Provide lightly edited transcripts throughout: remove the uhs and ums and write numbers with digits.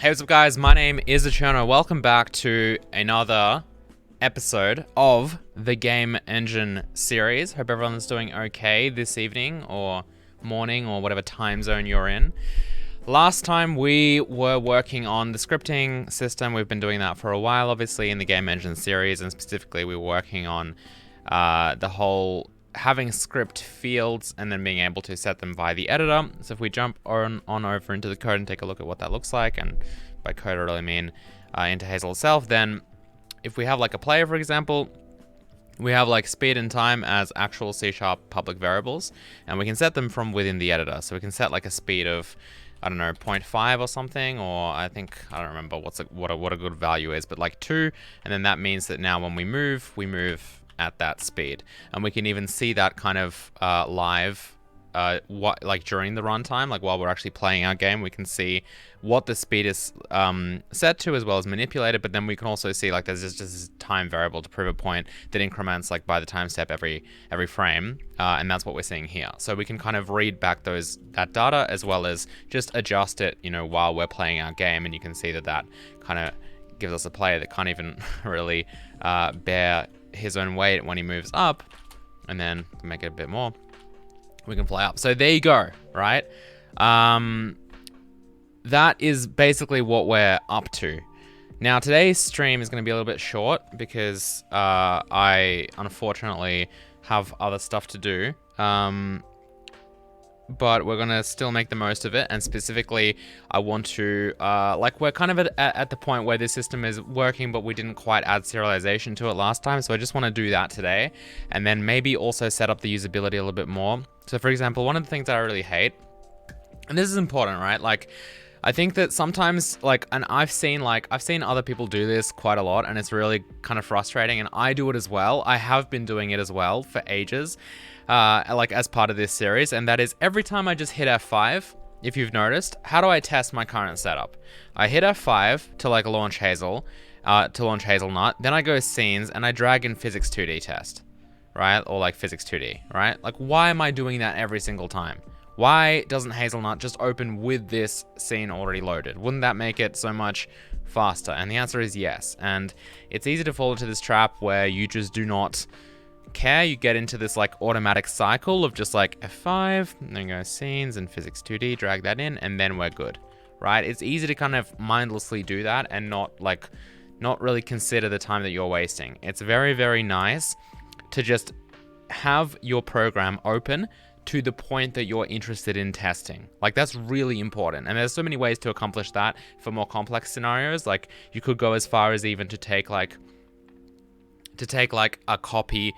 Hey, what's up guys, my name is Cherno. Welcome back to another episode of the Game Engine series. Hope everyone's doing okay this evening or morning or whatever time zone you're in. Last time we were working on the scripting system. We've been doing that for a while, obviously, in the Game Engine series, and specifically we were working on the whole having script fields and then being able to set them via the editor. So if we jump on over into the code and take a look at what that looks like, and by code I really mean into Hazel itself, then if we have like a player, for example, we have like speed and time as actual C# public variables, and we can set them from within the editor. So we can set like a speed of, I don't know, 0.5 or something, or I don't remember what a good value is, but like 2, and then that means that now when we move at that speed, and we can even see that kind of live like during the runtime, like while we're actually playing our game, we can see what the speed is set to as well as manipulated. But then we can also see like there's just this time variable to prove a point that increments like by the time step every frame, and that's what we're seeing here. So we can kind of read back that data as well as just adjust it, you know, while we're playing our game, and you can see that kind of gives us a player that can't even really bear his own weight when he moves up, and then make it a bit more, we can fly up. So there you go, right? That is basically what we're up to. Now today's stream is going to be a little bit short because I unfortunately have other stuff to do. But we're gonna still make the most of it, and specifically I want to like, we're kind of at the point where this system is working, but we didn't quite add serialization to it last time, so I just want to do that today, and then maybe also set up the usability a little bit more. So for example, one of the things that I really hate, and this is important, right? Like, I think that sometimes, like, and I've seen other people do this quite a lot, and it's really kind of frustrating, and I do it as well. I have been doing it as well for ages, like as part of this series, and that is every time I just hit F5, if you've noticed, how do I test my current setup? I hit F5 to like launch Hazel, to launch Hazelnut, then I go scenes and I drag in physics 2D test, right? Or like physics 2D, right? Like, why am I doing that every single time? Why doesn't Hazelnut just open with this scene already loaded? Wouldn't that make it so much faster? And the answer is yes. And it's easy to fall into this trap where you just do not care. You get into this like automatic cycle of just like F5, and then go scenes and physics 2D, drag that in, and then we're good, right? It's easy to kind of mindlessly do that and not really consider the time that you're wasting. It's very, very nice to just have your program open to the point that you're interested in testing. Like, that's really important. And there's so many ways to accomplish that for more complex scenarios. Like, you could go as far as even to take like a copy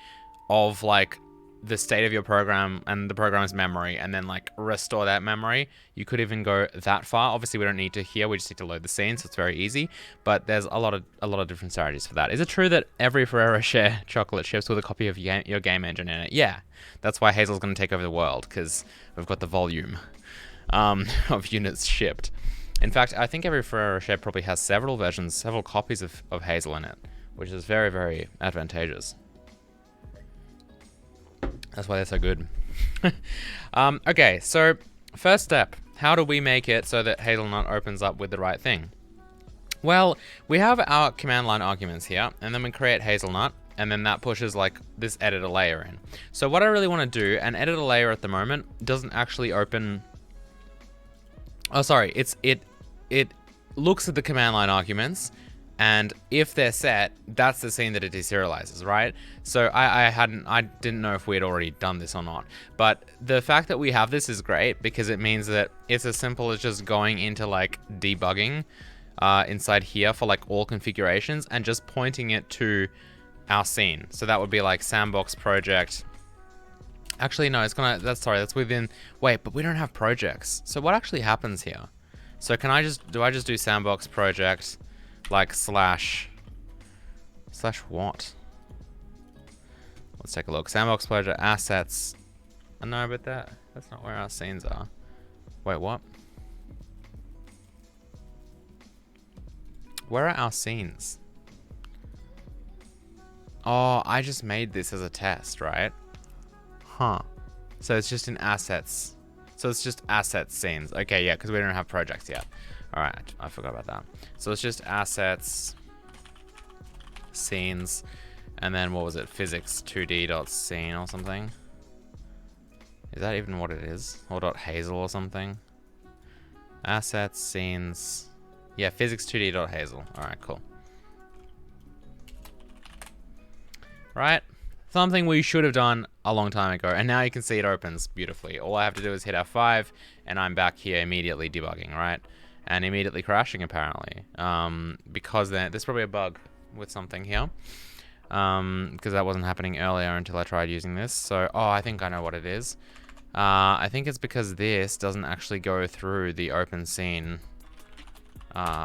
of like the state of your program and the program's memory, and then like restore that memory. You could even go that far. Obviously we don't need to here, we just need to load the scene, so it's very easy, but there's a lot of different strategies for that. Is it true that every Ferrero Rocher chocolate ships with a copy of your game engine in it? Yeah, that's why Hazel's going to take over the world, because we've got the volume of units shipped. In fact, I think every Ferrero Rocher probably has several copies of Hazel in it, which is very, very advantageous. That's why they're so good. Okay, so first step, how do we make it so that Hazelnut opens up with the right thing? Well, we have our command line arguments here, and then we create Hazelnut, and then that pushes like this editor layer in. So what I really want to do, an editor layer at the moment doesn't actually open. Oh, sorry, it looks at the command line arguments, and if they're set, that's the scene that it deserializes, right? So I didn't know if we had already done this or not. But the fact that we have this is great, because it means that it's as simple as just going into like debugging inside here for like all configurations and just pointing it to our scene. So that would be like sandbox project. Actually, no, that's within, wait, but we don't have projects. So what actually happens here? So do I just do sandbox project like slash what? Let's take a look. Sandbox project assets. No, but that's not where our scenes are. Wait, what? Where are our scenes? Oh, I just made this as a test, right? Huh. So it's just in assets. So it's just asset scenes. Okay, yeah, because we don't have projects yet. All right, I forgot about that. So it's just assets, scenes, and then what was it? Physics 2D.scene or something. Is that even what it is? Or .hazel or something? Assets, scenes. Yeah, physics 2D.hazel. All right, cool. Right. Something we should have done a long time ago, and now you can see it opens beautifully. All I have to do is hit F5, and I'm back here immediately debugging, right? And immediately crashing, apparently. Because there's probably a bug with something here. Because that wasn't happening earlier until I tried using this. So, oh, I think I know what it is. I think it's because this doesn't actually go through the open scene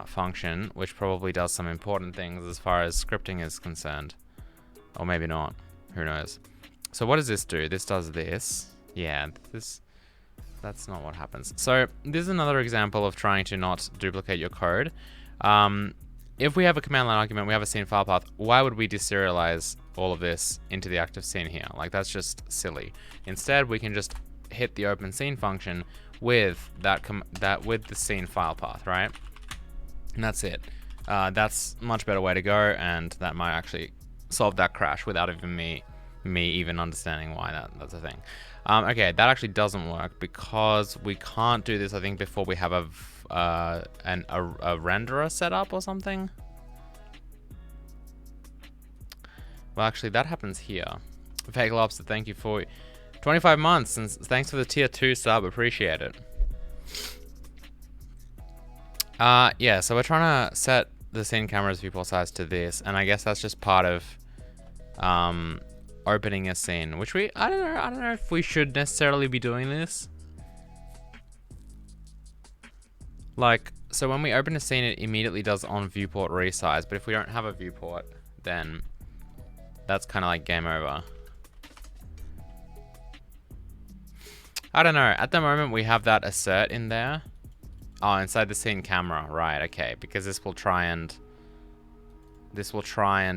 function, which probably does some important things as far as scripting is concerned. Or maybe not. Who knows? So what does this do? This does this. Yeah, that's not what happens. So this is another example of trying to not duplicate your code. If we have a command line argument, we have a scene file path, why would we deserialize all of this into the active scene here? Like, that's just silly. Instead, we can just hit the open scene function with with the scene file path, right? And that's it. That's a much better way to go, and that might actually solve that crash without even me even understanding why that's a thing. Okay, that actually doesn't work because we can't do this, I think, before we have a renderer set up or something. Well, actually, that happens here. Fake Lobster, thank you for 25 months, and thanks for the tier 2 sub, appreciate it. Yeah, so we're trying to set the scene camera's viewport size to this, and I guess that's just part of opening a scene, which I don't know if we should necessarily be doing this. Like, so when we open a scene, it immediately does on viewport resize, but if we don't have a viewport, then that's kind of like game over. I don't know. At the moment, we have that assert in there. Oh, inside the scene camera, right? Okay, because this will try and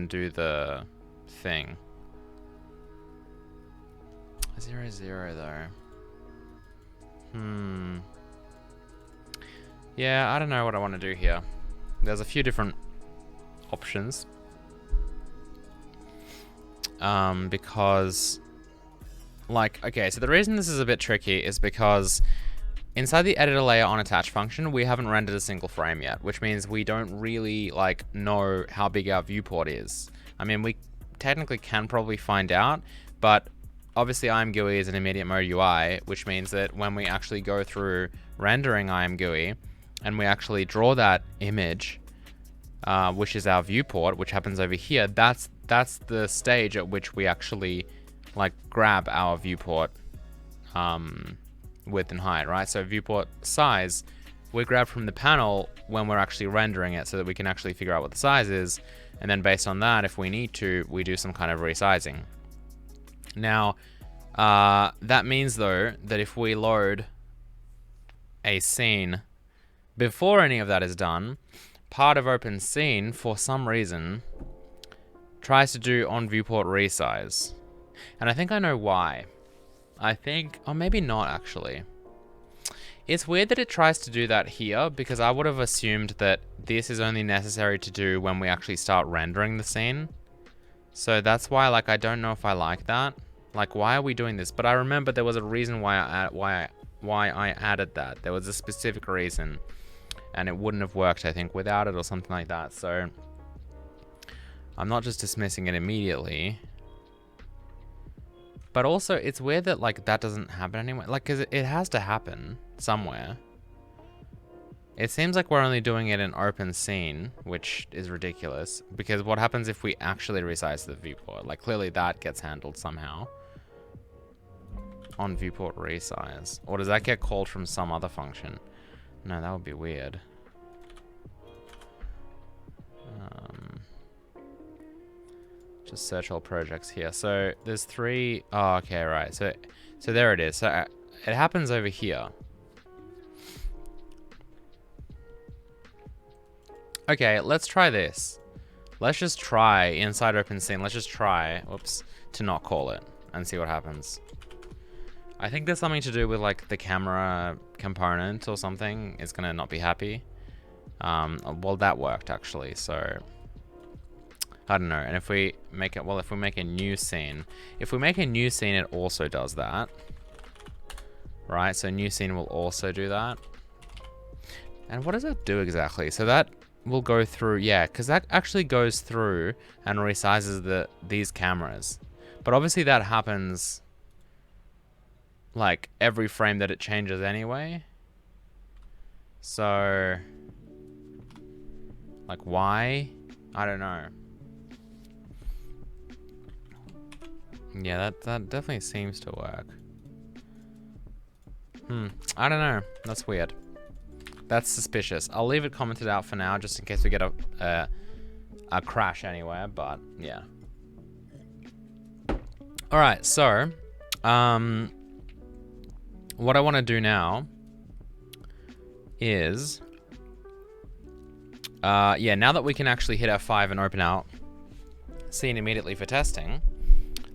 do the thing. 0, 0 though. Yeah, I don't know what I want to do here. There's a few different options. Because, like, okay, so the reason this is a bit tricky is because inside the editor layer on attach function, we haven't rendered a single frame yet, which means we don't really, like, know how big our viewport is. I mean, we technically can probably find out, but obviously IMGUI is an immediate mode UI, which means that when we actually go through rendering IMGUI and we actually draw that image, which is our viewport, which happens over here, that's the stage at which we actually, like, grab our viewport width and height, right? So viewport size, we grab from the panel when we're actually rendering it so that we can actually figure out what the size is. And then based on that, if we need to, we do some kind of resizing. Now, that means, though, that if we load a scene before any of that is done, part of open scene, for some reason, tries to do on viewport resize. And I think I know why. Or maybe not, actually. It's weird that it tries to do that here, because I would have assumed that this is only necessary to do when we actually start rendering the scene. So that's why, like, I don't know if I like that. Like, why are we doing this? But I remember there was a reason why I added that. There was a specific reason, and it wouldn't have worked, I think, without it or something like that. So I'm not just dismissing it immediately. But also, it's weird that, like, that doesn't happen anyway. Like, because it has to happen somewhere. It seems like we're only doing it in open scene, which is ridiculous. Because what happens if we actually resize the viewport? Like, clearly that gets handled somehow. On viewport resize. Or does that get called from some other function? No, that would be weird. Just search all projects here. So there's 3. Oh, okay, right. So there it is. So it happens over here. Okay, let's try this. Let's just try inside open scene. Let's just try, whoops, to not call it and see what happens. I think there's something to do with, like, the camera component or something is gonna not be happy. Well, that worked actually, so I don't know. And if we make it, well, if we make a new scene, it also does that, right? So new scene will also do that. And what does that do exactly? So that will go through, yeah, because that actually goes through and resizes these cameras. But obviously that happens like every frame that it changes anyway. So like why? I don't know. Yeah, that definitely seems to work. I don't know. That's weird. That's suspicious. I'll leave it commented out for now, just in case we get a crash anywhere. But yeah. All right. So, what I want to do now is, yeah, now that we can actually hit F5 and open out scene immediately for testing,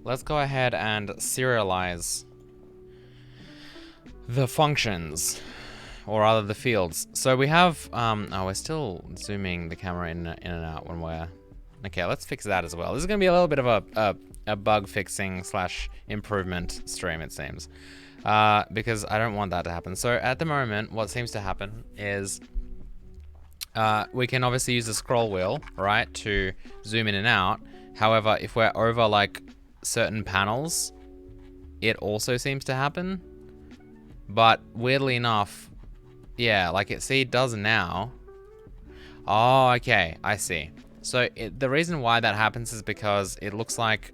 let's go ahead and serialize the functions, or rather the fields. So we have, oh, we're still zooming the camera in and out when we're, okay, let's fix that as well. This is going to be a little bit of a bug fixing / improvement stream, it seems, because I don't want that to happen. So at the moment, what seems to happen is we can obviously use the scroll wheel, right, to zoom in and out. However, if we're over like certain panels, it also seems to happen. But weirdly enough, yeah, like it does now. Oh, okay, I see. So the reason why that happens is because it looks like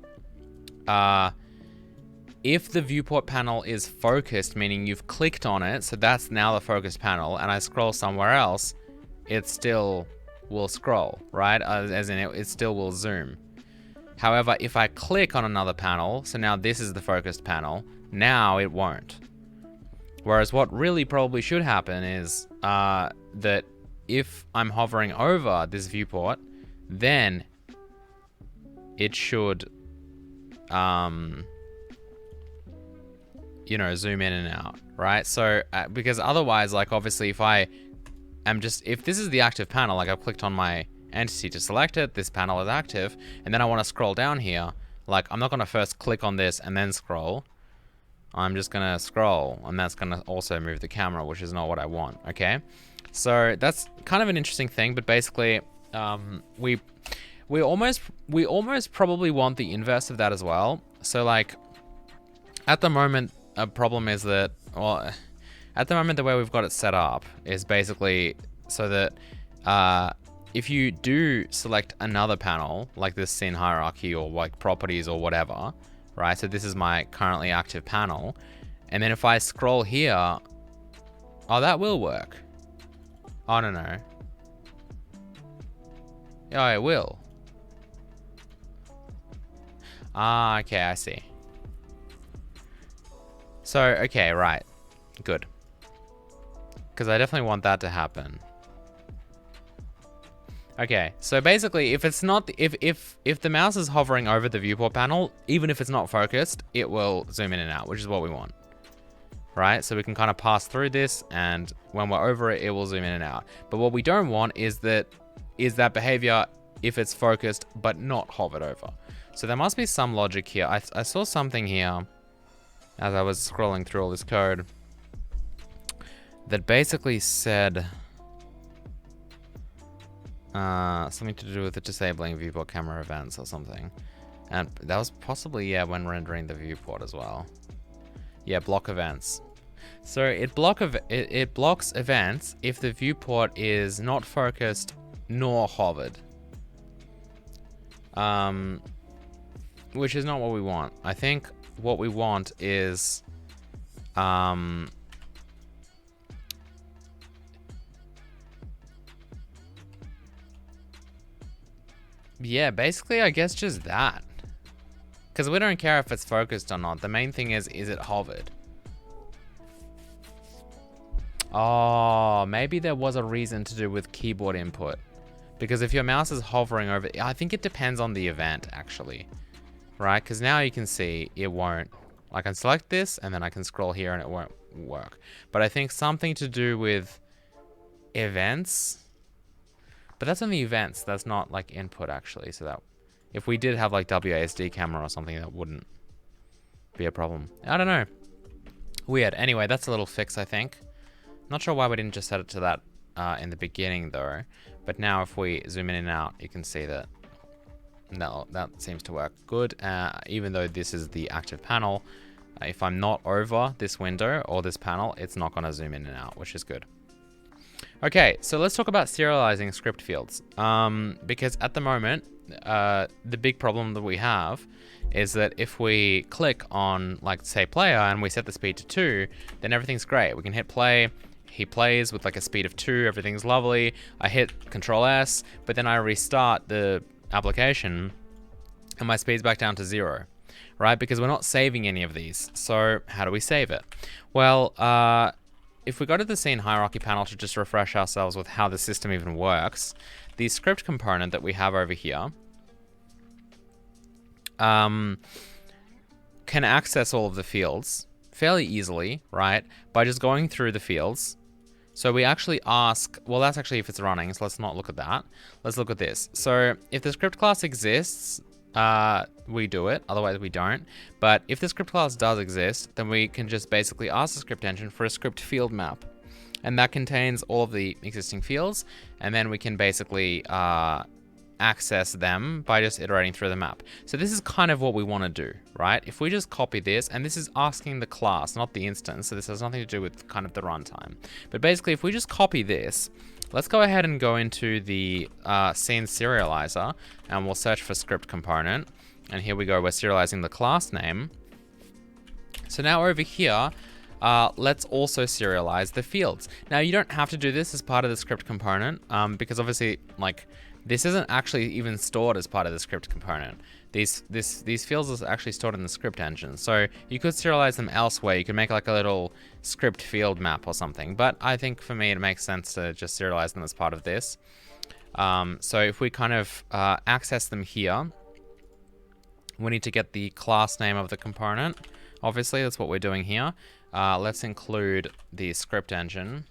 if the viewport panel is focused, meaning you've clicked on it, so that's now the focused panel, and I scroll somewhere else, it still will scroll, right? As in it still will zoom. However, if I click on another panel, so now this is the focused panel, now it won't. Whereas what really probably should happen is that if I'm hovering over this viewport, then it should, you know, zoom in and out, right? So, because otherwise, like obviously if this is the active panel, like I've clicked on my entity to select it, this panel is active, and then I want to scroll down here, like I'm not going to first click on this and then scroll. I'm just going to scroll, and that's going to also move the camera, which is not what I want, okay? So that's kind of an interesting thing, but basically, we almost probably want the inverse of that as well. So like, at the moment, a problem is that, well, at the moment the way we've got it set up is basically so that if you do select another panel, like this scene hierarchy or like properties or whatever, right? So this is my currently active panel. And then if I scroll here, oh, that will work. I don't know. Yeah, it will. Ah, okay, I see. So, okay, right. Good. Because I definitely want that to happen. Okay, so basically, if it's not, if the mouse is hovering over the viewport panel, even if it's not focused, it will zoom in and out, which is what we want, right? So we can kind of pass through this, and when we're over it, it will zoom in and out. But what we don't want is that behavior if it's focused but not hovered over. So there must be some logic here. I saw something here as I was scrolling through all this code that basically said something to do with the disabling viewport camera events or something. And that was possibly, yeah, when rendering the viewport as well. Yeah, block events. So it blocks events if the viewport is not focused nor hovered. Which is not what we want. I think what we want is yeah, basically, I guess just that. Because we don't care if it's focused or not. The main thing is it hovered? Oh, maybe there was a reason to do with keyboard input. Because if your mouse is hovering over, I think it depends on the event, actually. Right? Because now you can see it won't. I can select this, and then I can scroll here, and it won't work. But I think something to do with events. But that's only events. That's not like input actually. So that if we did have like WASD camera or something, that wouldn't be a problem. I don't know. Weird. Anyway, that's a little fix, I think. Not sure why we didn't just set it to that in the beginning though. But now if we zoom in and out, you can see that no, that seems to work good. Even though this is the active panel, if I'm not over this window or this panel, it's not going to zoom in and out, which is good. Okay, so let's talk about serializing script fields. Because at the moment, the big problem that we have is that if we click on, like, say, player, and we set the speed to 2, then everything's great. We can hit play. He plays with like a speed of 2. Everything's lovely. I hit Control S, but then I restart the application, and my speed's back down to 0. Right? Because we're not saving any of these. So how do we save it? Well, if we go to the scene hierarchy panel to just refresh ourselves with how the system even works, the script component that we have over here can access all of the fields fairly easily, right? By just going through the fields. So we actually ask, well, that's actually if it's running, so let's not look at that. Let's look at this. So if the script class exists, we do it, otherwise we don't. But if the script class does exist, then we can just basically ask the script engine for a script field map. And that contains all of the existing fields, and then we can basically access them by just iterating through the map. So this is kind of what we want to do, right? If we just copy this, and this is asking the class, not the instance, so this has nothing to do with kind of the runtime. But basically, if we just copy this, let's go ahead and go into the scene serializer, and we'll search for script component. And here we go, we're serializing the class name. So now over here, let's also serialize the fields. Now you don't have to do this as part of the script component, because obviously, like, this isn't actually even stored as part of the script component. These fields are actually stored in the script engine. So you could serialize them elsewhere. You could make like a little script field map or something. But I think for me, it makes sense to just serialize them as part of this. So if we kind of access them here, we need to get the class name of the component. Obviously, that's what we're doing here. Let's include the script engine.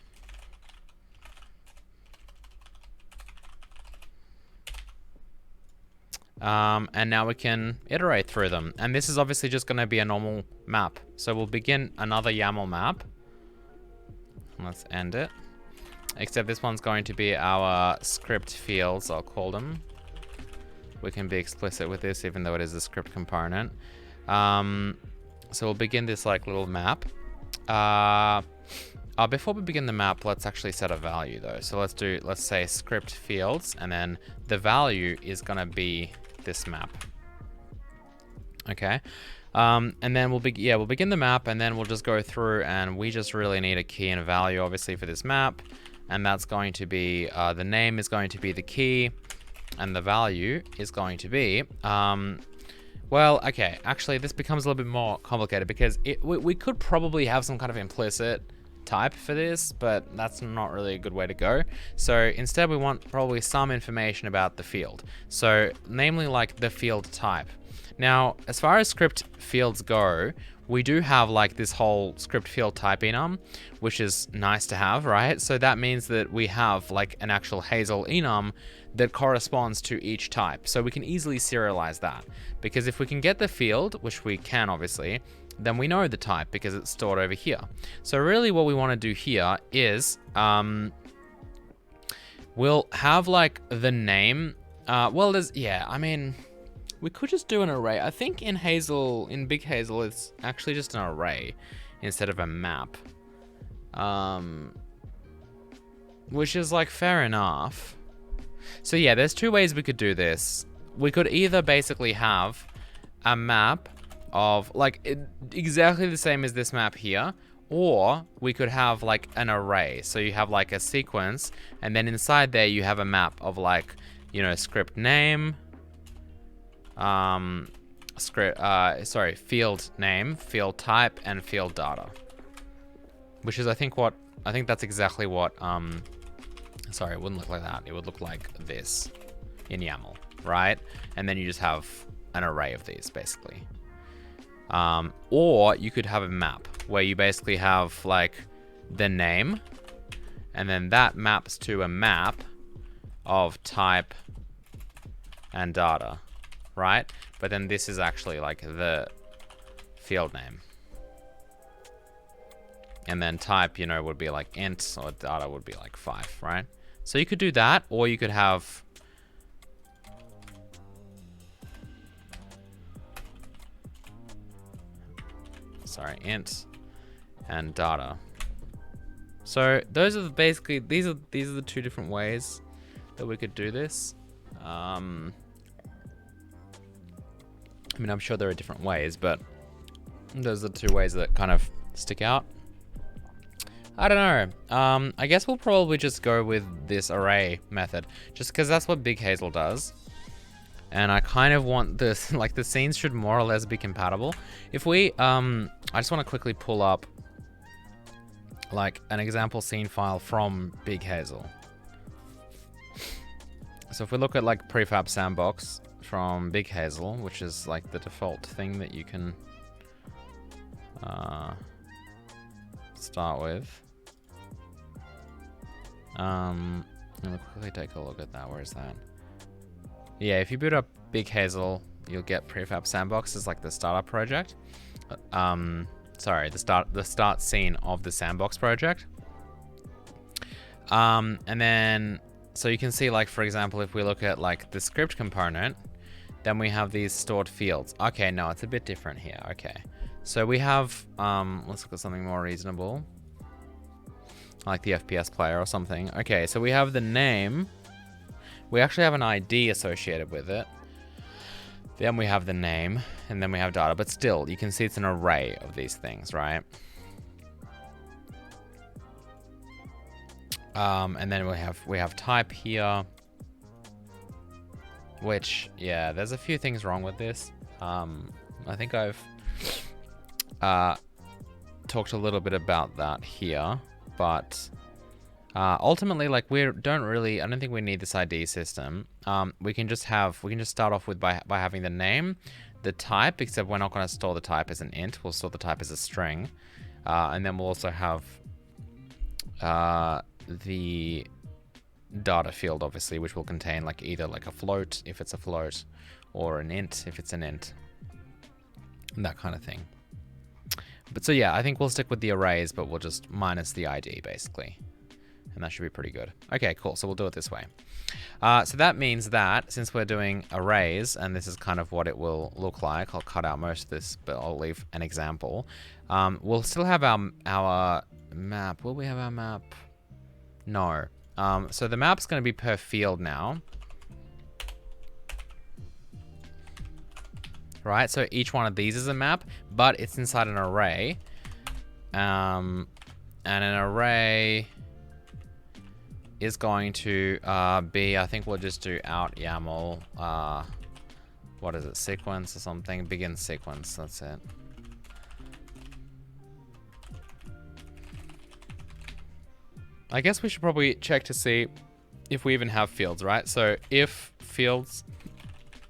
And now we can iterate through them. And this is obviously just going to be a normal map. So we'll begin another YAML map. Let's end it. Except this one's going to be our script fields, I'll call them. We can be explicit with this, even though it is a script component. So we'll begin this like little map. Before we begin the map, let's actually set a value though. So let's say script fields, and then the value is gonna be this map. Okay. And then we'll begin the map, and then we'll just go through, and we just really need a key and a value obviously for this map. And that's going to be, the name is going to be the key, and the value is going to be, well, okay, actually this becomes a little bit more complicated because we could probably have some kind of implicit type for this, but that's not really a good way to go. So instead we want probably some information about the field. So namely like the field type. Now, as far as script fields go, we do have like this whole script field type enum, which is nice to have, right? So that means that we have like an actual Hazel enum that corresponds to each type. So we can easily serialize that, because if we can get the field, which we can obviously, then we know the type because it's stored over here. So really what we want to do here is we'll have like the name. Well, we could just do an array. I think in Big Hazel, it's actually just an array instead of a map. Which is like fair enough. So yeah, there's two ways we could do this. We could either basically have a map of like exactly the same as this map here, or we could have like an array. So you have like a sequence, and then inside there you have a map of like, you know, script name, field name, field type, and field data. Which is I think that's exactly what sorry, it wouldn't look like that. It would look like this in YAML, right? And then you just have an array of these basically. Or you could have a map where you basically have like the name, and then that maps to a map of type and data, right? But then this is actually like the field name. And then type, you know, would be like int, or data would be like 5, right? So you could do that, or you could have int and data. So those are basically, these are the two different ways that we could do this. I mean, I'm sure there are different ways, but those are the two ways that kind of stick out. I don't know. I guess we'll probably just go with this array method, just because that's what Big Hazel does. And I kind of want this, like the scenes should more or less be compatible. If we, I just want to quickly pull up like an example scene file from Big Hazel. So if we look at like prefab sandbox from Big Hazel, which is like the default thing that you can start with. Let me quickly take a look at that. Where is that? Yeah, if you boot up Big Hazel, you'll get prefab sandbox as like the startup project. Sorry, the start scene of the sandbox project. And then, so you can see, like, for example, if we look at like the script component, then we have these stored fields. Okay, no, it's a bit different here. Okay, so we have, let's look at something more reasonable, like the FPS player or something. Okay, so we have the name. We actually have an ID associated with it. Then we have the name, and then we have data. But still, you can see it's an array of these things, right? And then we have type here, which, yeah, there's a few things wrong with this. I think I've talked a little bit about that here, but ultimately, like, I don't think we need this ID system. We can just start off with by having the name, the type, except we're not going to store the type as an int. We'll store the type as a string. And then we'll also have the data field, obviously, which will contain like either like a float if it's a float, or an int if it's an int, and that kind of thing. But so yeah, I think we'll stick with the arrays, but we'll just minus the ID basically. And that should be pretty good. Okay, cool. So we'll do it this way. So that means that since we're doing arrays, and this is kind of what it will look like, I'll cut out most of this, but I'll leave an example. We'll still have our map. Will we have our map? No. So the map's going to be per field now. Right, so each one of these is a map, but it's inside an array. And an array is going to be, I think we'll just do out YAML, what is it, sequence or something, begin sequence, that's it. I guess we should probably check to see if we even have fields, right? So if fields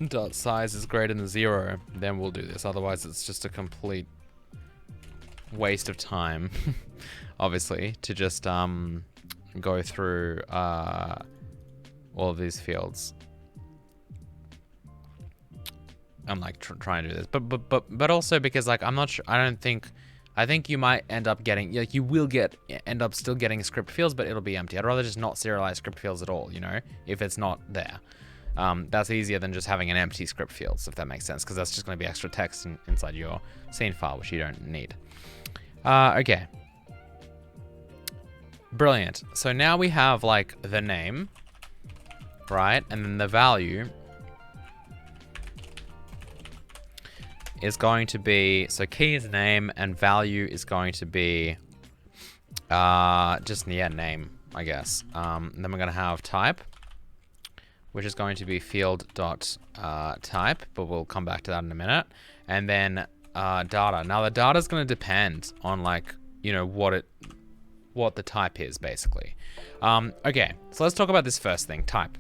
dot size is greater than 0, then we'll do this. Otherwise, it's just a complete waste of time, obviously, to just go through all of these fields. I'm like trying to do this, but also because like I'm not sure. I think you might end up getting, like, you will end up still getting script fields, but it'll be empty. I'd rather just not serialize script fields at all, you know, if it's not there. That's easier than just having an empty script fields, if that makes sense, because that's just going to be extra text inside your scene file, which you don't need. Okay. Brilliant. So now we have like the name, right? And then the value is going to be, so key is name and value is going to be just, yeah, name, I guess. And then we're going to have type, which is going to be field dot type, but we'll come back to that in a minute. And then data. Now the data is going to depend on, like, you know, what the type is, basically. Okay, so let's talk about this first thing, type.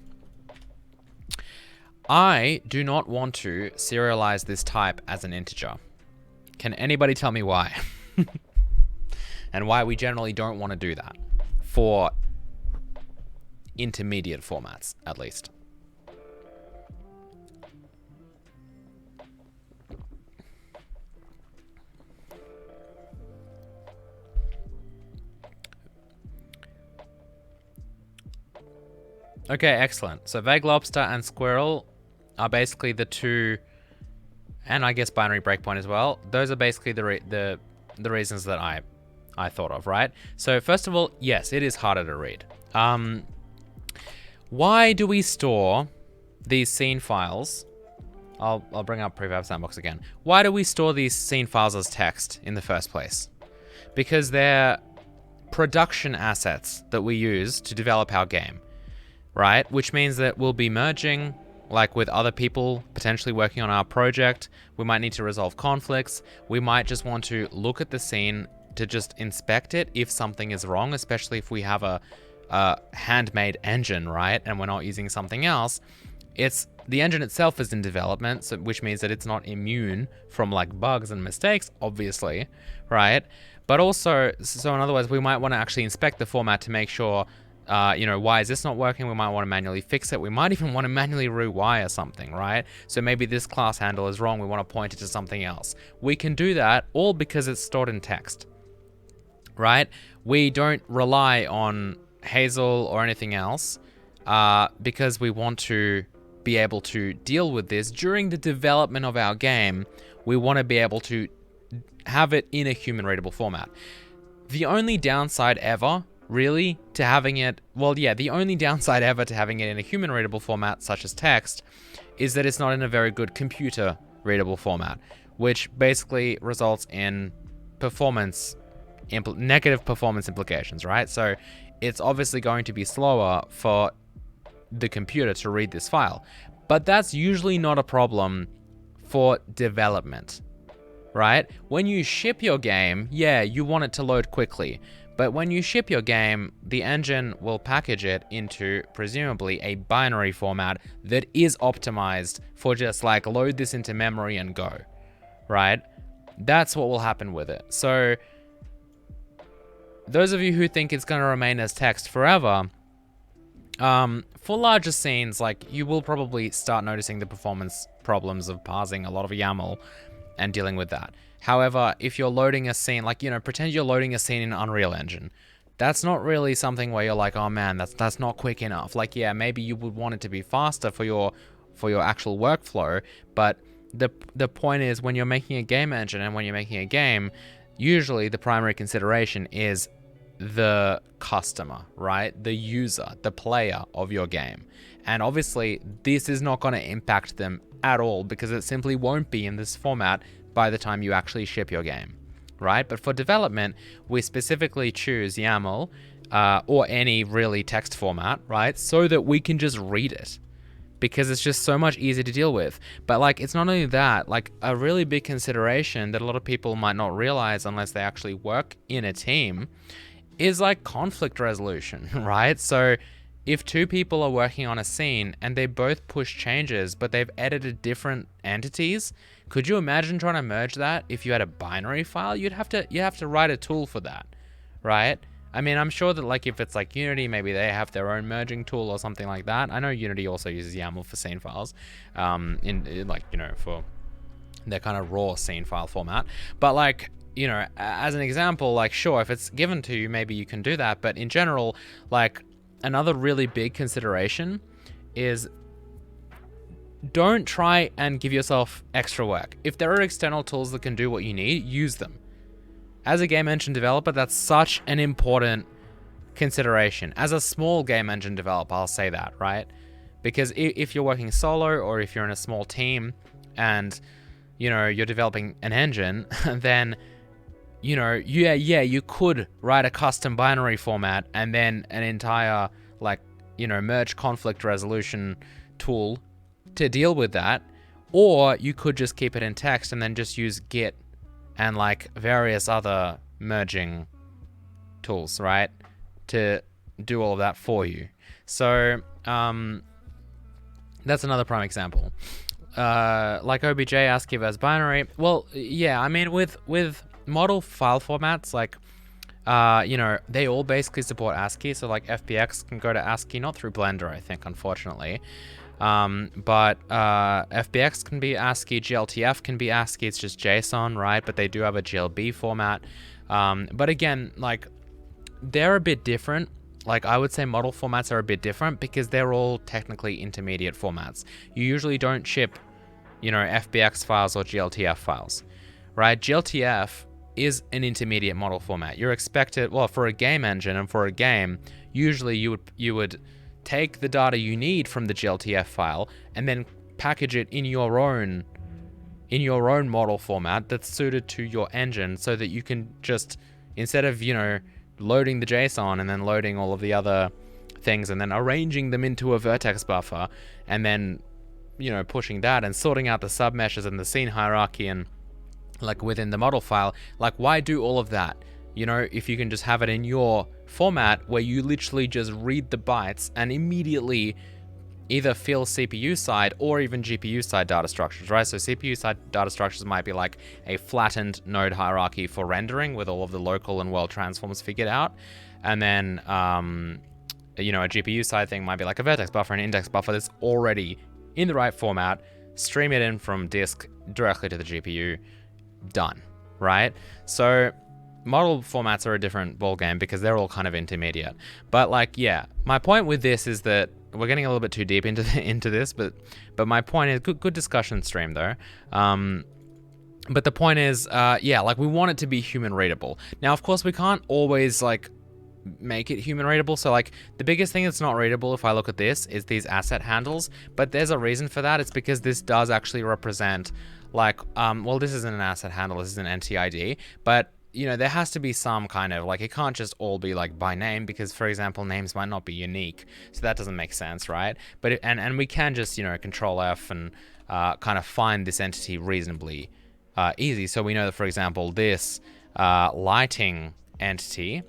I do not want to serialize this type as an integer. Can anybody tell me why? And why we generally don't want to do that for intermediate formats, at least. Okay, excellent. So vague lobster and squirrel are basically the two, and I guess binary breakpoint as well. Those are basically the reasons that I thought of, right? So first of all, yes, it is harder to read. Why do we store these scene files? I'll bring up Prefab Sandbox again. Why do we store these scene files as text in the first place? Because they're production assets that we use to develop our game, right? Which means that we'll be merging like with other people potentially working on our project. We might need to resolve conflicts. We might just want to look at the scene to just inspect it if something is wrong, especially if we have a handmade engine, right? And we're not using something else. The engine itself is in development, so, which means that it's not immune from like bugs and mistakes, obviously, right? But also, so in other words, we might want to actually inspect the format to make sure, why is this not working? We might want to manually fix it. We might even want to manually rewire something, right? So maybe this class handle is wrong. We want to point it to something else. We can do that all because it's stored in text, right? We don't rely on Hazel or anything else because we want to be able to deal with this during the development of our game. We want to be able to have it in a human readable format. The only downside ever really to having it, the only downside ever to having it in a human readable format such as text is that it's not in a very good computer readable format, which basically results in negative performance implications, right? So it's obviously going to be slower for the computer to read this file, but that's usually not a problem for development, right? When you ship your game, you want it to load quickly, but when you ship your game, the engine will package it into presumably a binary format that is optimized for just like load this into memory and go, right? That's what will happen with it. So those of you who think it's going to remain as text forever, for larger scenes, like you will probably start noticing the performance problems of parsing a lot of YAML and dealing with that. However, if you're loading a scene, like, pretend you're loading a scene in Unreal Engine, that's not really something where you're like, oh man, that's not quick enough. Like, maybe you would want it to be faster for your actual workflow, but the point is when you're making a game engine and when you're making a game, usually the primary consideration is the customer, right? The user, the player of your game. And obviously this is not going to impact them at all because it simply won't be in this format by the time you actually ship your game, right? But for development, we specifically choose YAML or any really text format, right? So that we can just read it because it's just so much easier to deal with. But like, it's not only that, like a really big consideration that a lot of people might not realize unless they actually work in a team is like conflict resolution, right? So if two people are working on a scene and they both push changes, but they've edited different entities, could you imagine trying to merge that if you had a binary file? You'd have to write a tool for that, right? I mean, I'm sure that like if it's like Unity, maybe they have their own merging tool or something like that. I know Unity also uses YAML for scene files, for their kind of raw scene file format. But like, as an example, like sure, if it's given to you, maybe you can do that. But in general, like another really big consideration is don't try and give yourself extra work. If there are external tools that can do what you need, use them. As a game engine developer, that's such an important consideration. As a small game engine developer, I'll say that, right? Because if you're working solo or if you're in a small team and, you're developing an engine, then you could write a custom binary format and then an entire merge conflict resolution tool to deal with that, or you could just keep it in text and then just use Git and like various other merging tools, right, to do all of that for you. So that's another prime example. Like OBJ ASCII as binary. Well, I mean with model file formats, like you know, they all basically support ASCII. So like FBX can go to ASCII, not through Blender, I think, unfortunately. But FBX can be ASCII, GLTF can be ASCII, it's just JSON, right? But they do have a GLB format. But again, like, they're a bit different. Like, I would say model formats are a bit different because they're all technically intermediate formats. You usually don't ship, you know, FBX files or GLTF files, right? GLTF is an intermediate model format. You're expected, well, for a game engine and for a game, usually you would take the data you need from the GLTF file and then package it in your own model format that's suited to your engine, so that you can just, instead of, you know, loading the JSON and then loading all of the other things and then arranging them into a vertex buffer and then, you know, pushing that and sorting out the submeshes and the scene hierarchy and like within the model file, like, why do all of that? You know, if you can just have it in your format where you literally just read the bytes and immediately either fill CPU side or even GPU side data structures, right? So CPU side data structures might be like a flattened node hierarchy for rendering with all of the local and world transforms figured out. And then, you know, a GPU side thing might be like a vertex buffer and index buffer that's already in the right format, stream it in from disk directly to the GPU, done, right? So model formats are a different ballgame because they're all kind of intermediate. But like, yeah, my point with this is that we're getting a little bit too deep into this, but my point is, good discussion stream though. But the point is, yeah, like, we want it to be human readable. Now, of course, we can't always like make it human readable. So like, the biggest thing that's not readable, if I look at this, is these asset handles. But there's a reason for that. It's because this does actually represent like, well, this isn't an asset handle, this is an NTID, but you know, there has to be some kind of, like, it can't just all be like by name, because for example, names might not be unique, so that doesn't make sense, right? But and we can just, you know, control F and kind of find this entity reasonably easy. So we know that, for example, this lighting entity,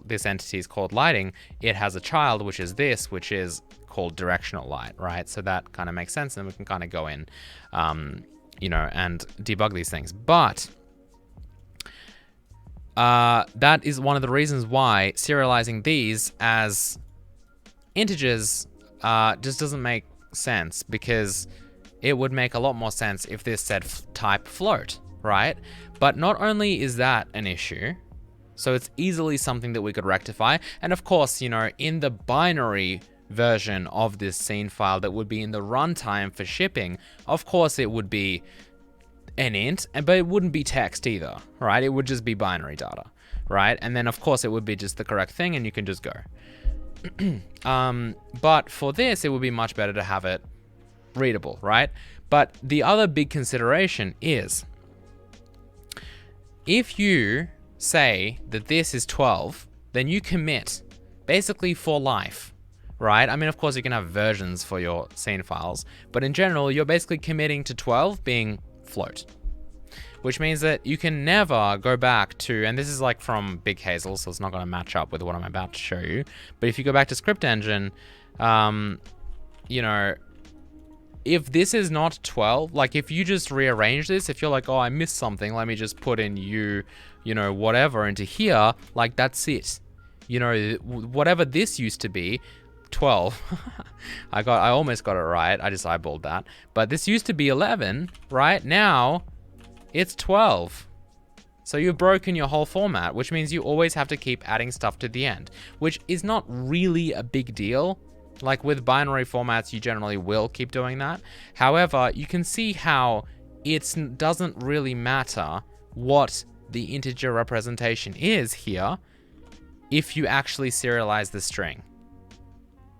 this entity is called lighting. It has a child, which is this, which is called directional light, right? So that kind of makes sense, and we can kind of go in, you know, and debug these things. But that is one of the reasons why serializing these as integers just doesn't make sense, because it would make a lot more sense if this said type float, right? But not only is that an issue, so it's easily something that we could rectify. And of course, you know, in the binary version of this scene file that would be in the runtime for shipping, of course it would be an int, but it wouldn't be text either, right? It would just be binary data, right? And then of course it would be just the correct thing and you can just go. But for this, it would be much better to have it readable, right? But the other big consideration is, if you say that this is 12, then you commit basically for life, right? I mean, of course you can have versions for your scene files, but in general, you're basically committing to 12 being float, which means that you can never go back to, and this is like from Big Hazel, so it's not going to match up with what I'm about to show you, but if you go back to Script Engine, you know, if this is not 12, like if you just rearrange this, if you're like, oh, I missed something, let me just put in you know, whatever into here, like that's it. You know, whatever this used to be, 12. I almost got it right. I just eyeballed that. But this used to be 11, right? Now it's 12. So you've broken your whole format, which means you always have to keep adding stuff to the end, which is not really a big deal. Like with binary formats, you generally will keep doing that. However, you can see how it doesn't really matter what the integer representation is here if you actually serialize the string.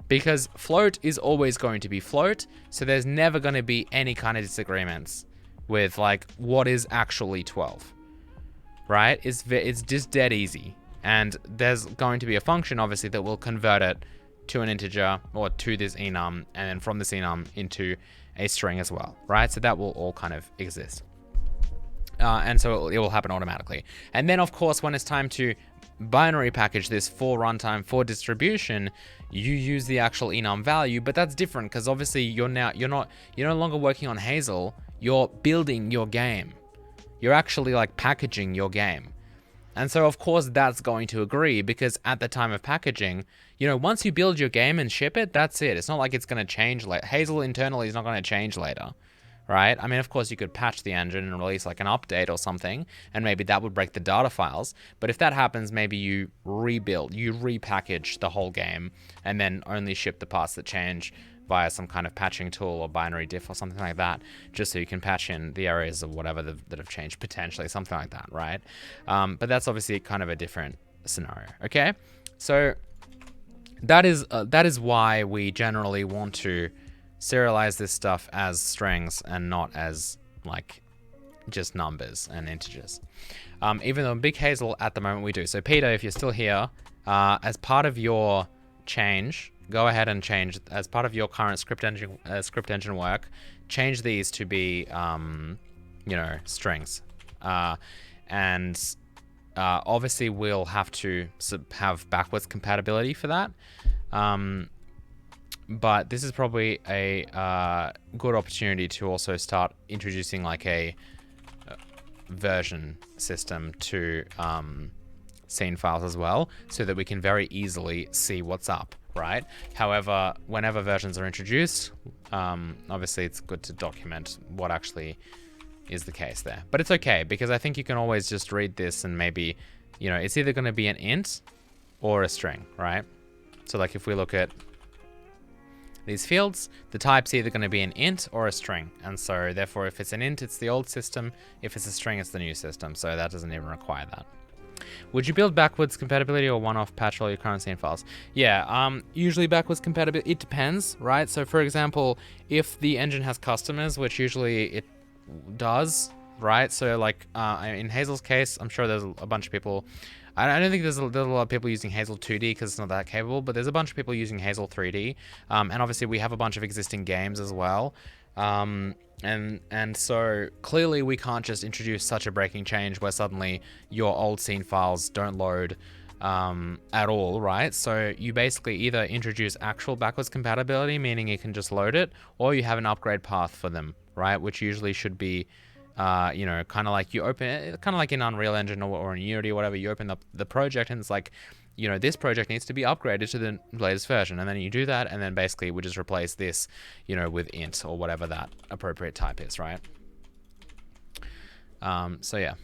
Because float is always going to be float, so there's never going to be any kind of disagreements with like what is actually 12, right? It's just dead easy. And there's going to be a function, obviously, that will convert it to an integer or to this enum, and then from this enum into a string as well, right? So that will all kind of exist. And so it will happen automatically. And then of course, when it's time to binary package this for runtime, for distribution, you use the actual enum value, but that's different because obviously you're no longer working on Hazel, you're building your game. You're actually like packaging your game. And so, of course, that's going to agree because at the time of packaging, you know, once you build your game and ship it, that's it. It's not like it's going to change. Like Hazel internally is not going to change later, right? I mean, of course, you could patch the engine and release like an update or something, and maybe that would break the data files. But if that happens, maybe you rebuild, you repackage the whole game, and then only ship the parts that change via some kind of patching tool or binary diff or something like that, just so you can patch in the areas of whatever that have changed potentially, something like that, right? But that's obviously kind of a different scenario. Okay, so that is why we generally want to serialize this stuff as strings and not as like just numbers and integers. Even though in Big Hazel at the moment we do. So Peter, if you're still here, as part of your change, go ahead and change as part of your current script engine work. Change these to be, you know, strings, and obviously we'll have to have backwards compatibility for that. But this is probably a good opportunity to also start introducing like a version system to scene files as well, so that we can very easily see what's up, right? However, whenever versions are introduced, obviously it's good to document what actually is the case there. But it's okay, because I think you can always just read this and maybe, you know, it's either going to be an int or a string, right? So like if we look at these fields, the type's either going to be an int or a string. And so therefore, if it's an int, it's the old system. If it's a string, it's the new system. So that doesn't even require that. Would you build backwards compatibility or one-off patch all your current scene files? Yeah, usually backwards compatibility, it depends, right? So for example, if the engine has customers, which usually it does, right? So like in Hazel's case, I'm sure there's a bunch of people. I don't think there's a lot of people using Hazel 2D because it's not that capable, but there's a bunch of people using Hazel 3D. And obviously we have a bunch of existing games as well. And so clearly we can't just introduce such a breaking change where suddenly your old scene files don't load at all, right? So you basically either introduce actual backwards compatibility, meaning you can just load it, or you have an upgrade path for them, right? Which usually should be, you know, kind of like you open it, kind of like in Unreal Engine or in Unity or whatever, you open up the project and it's like, you know, this project needs to be upgraded to the latest version. And then you do that. And then basically we just replace this, you know, with int or whatever that appropriate type is, right? So yeah.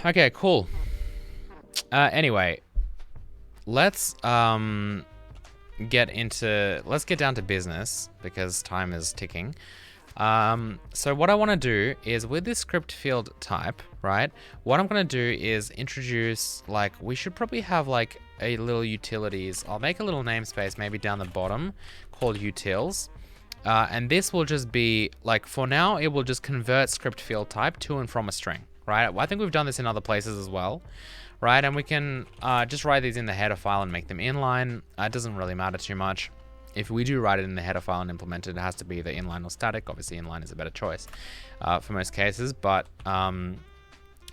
Okay, cool. Anyway, let's get down to business because time is ticking. So what I want to do is with this script field type, right? What I'm going to do is introduce, like, we should probably have like a little utilities. I'll make a little namespace maybe down the bottom called utils. And this will just be like, for now, it will just convert script field type to and from a string, right? I think we've done this in other places as well, right? And we can just write these in the header file and make them inline. It doesn't really matter too much. If we do write it in the header file and implement it, it has to be either inline or static. Obviously, inline is a better choice for most cases, but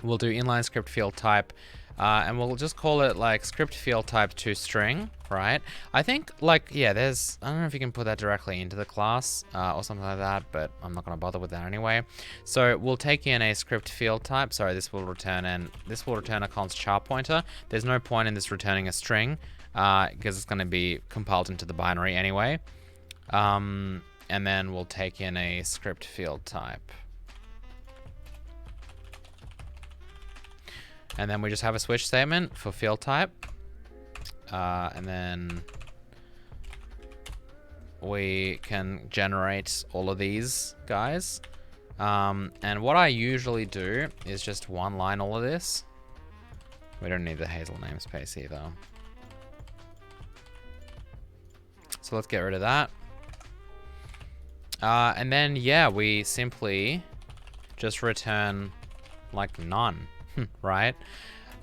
we'll do inline script field type, and we'll just call it like script field type to string, right? I think like, yeah, I don't know if you can put that directly into the class or something like that, but I'm not going to bother with that anyway. So we'll take in a script field type. Sorry, this will return a const char pointer. There's no point in this returning a string, because it's going to be compiled into the binary anyway. And then we'll take in a script field type. And then we just have a switch statement for field type. And then we can generate all of these guys. And what I usually do is just one line all of this. We don't need the Hazel namespace either. So let's get rid of that. And then, yeah, we simply just return like none, right?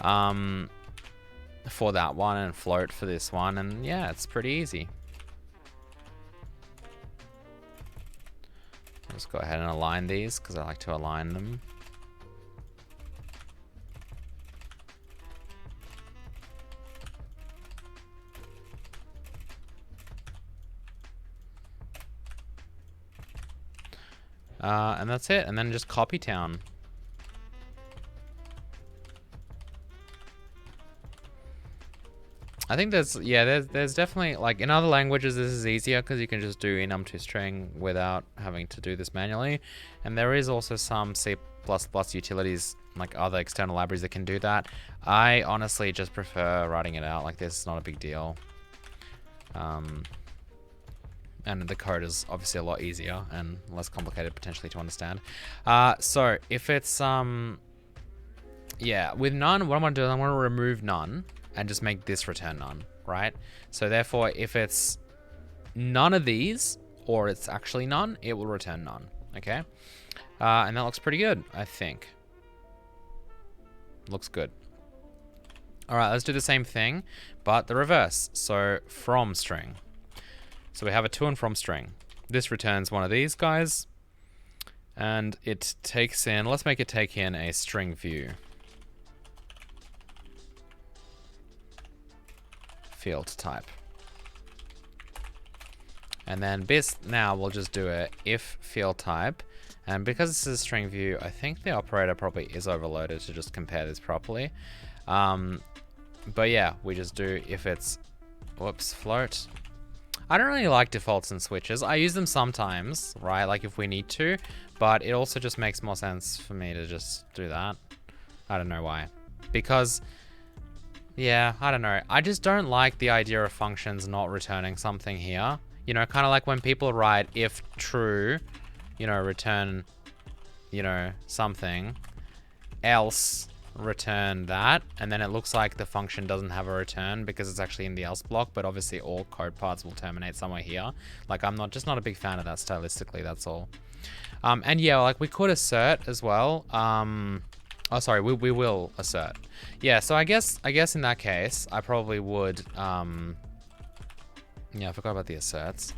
For that one and float for this one. And yeah, it's pretty easy. Let's go ahead and align these because I like to align them. And that's it. And then just copy town. I think there's definitely, like, in other languages this is easier because you can just do enum to string without having to do this manually. And there is also some C++ utilities, like other external libraries that can do that. I honestly just prefer writing it out like this. It's not a big deal. And the code is obviously a lot easier and less complicated potentially to understand. So if it's, yeah, with none, what I'm gonna do is I'm gonna remove none and just make this return none, right? So therefore, if it's none of these, or it's actually none, it will return none, okay? And that looks pretty good, I think. Looks good. All right, let's do the same thing, but the reverse. So from string. So we have a to and from string. This returns one of these guys, and it takes in, let's make it take in a string view. Field type. And then this, now we'll just do a if field type. And because this is a string view, I think the operator probably is overloaded to just compare this properly. But yeah, we just do if it's, whoops, float. I don't really like defaults and switches. I use them sometimes, right? Like if we need to, but it also just makes more sense for me to just do that. I don't know why. Because, yeah, I don't know. I just don't like the idea of functions not returning something here. You know, kind of like when people write if true, you know, return, you know, something, else return that, and then it looks like the function doesn't have a return because it's actually in the else block, but obviously all code parts will terminate somewhere here. Like I'm just not a big fan of that stylistically, that's all. And yeah, like we could assert as well. Oh, sorry, we will assert. Yeah, so I guess in that case, I probably would, yeah, I forgot about the asserts.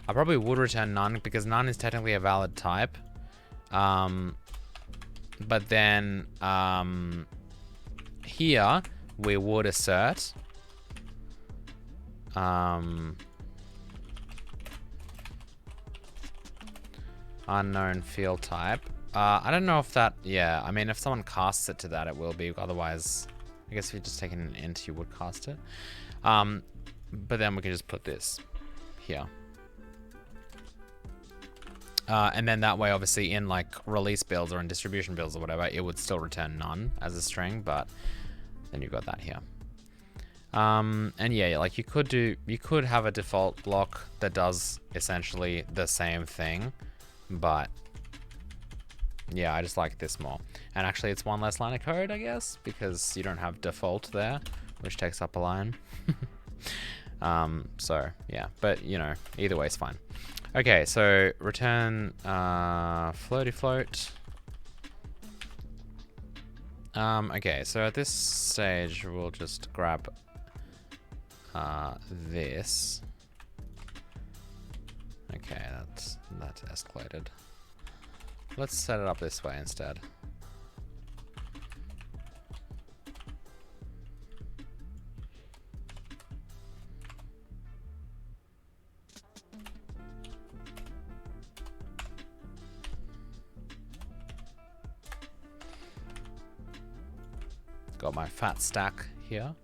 I probably would return none because none is technically a valid type. But then here we would assert unknown field type. I don't know if that, yeah, I mean, if someone casts it to that, it will be. Otherwise, I guess if you're just taking an int, you would cast it. But then we can just put this here. And then that way, obviously, in like release builds or in distribution builds or whatever, it would still return none as a string, but then you've got that here. And yeah, like you could have a default block that does essentially the same thing, but yeah, I just like this more. And actually, it's one less line of code, I guess, because you don't have default there, which takes up a line. So yeah, but you know, either way is fine. Okay, so return floaty float. Okay, so at this stage we'll just grab this. Okay, that's escalated. Let's set it up this way instead. Got my fat stack here.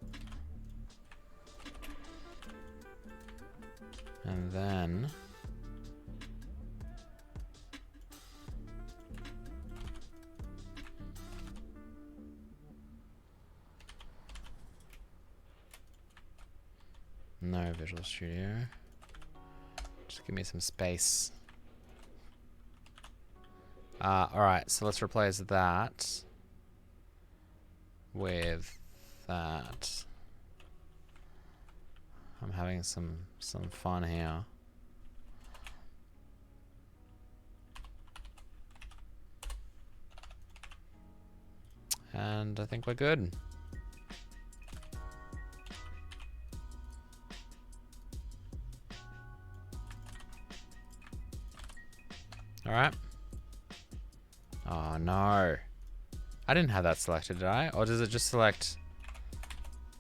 And then no Visual Studio. Just give me some space. Alright, so let's replace that with that. I'm having some fun here. And I think we're good. All right. Oh no. I didn't have that selected, did I? Or does it just select?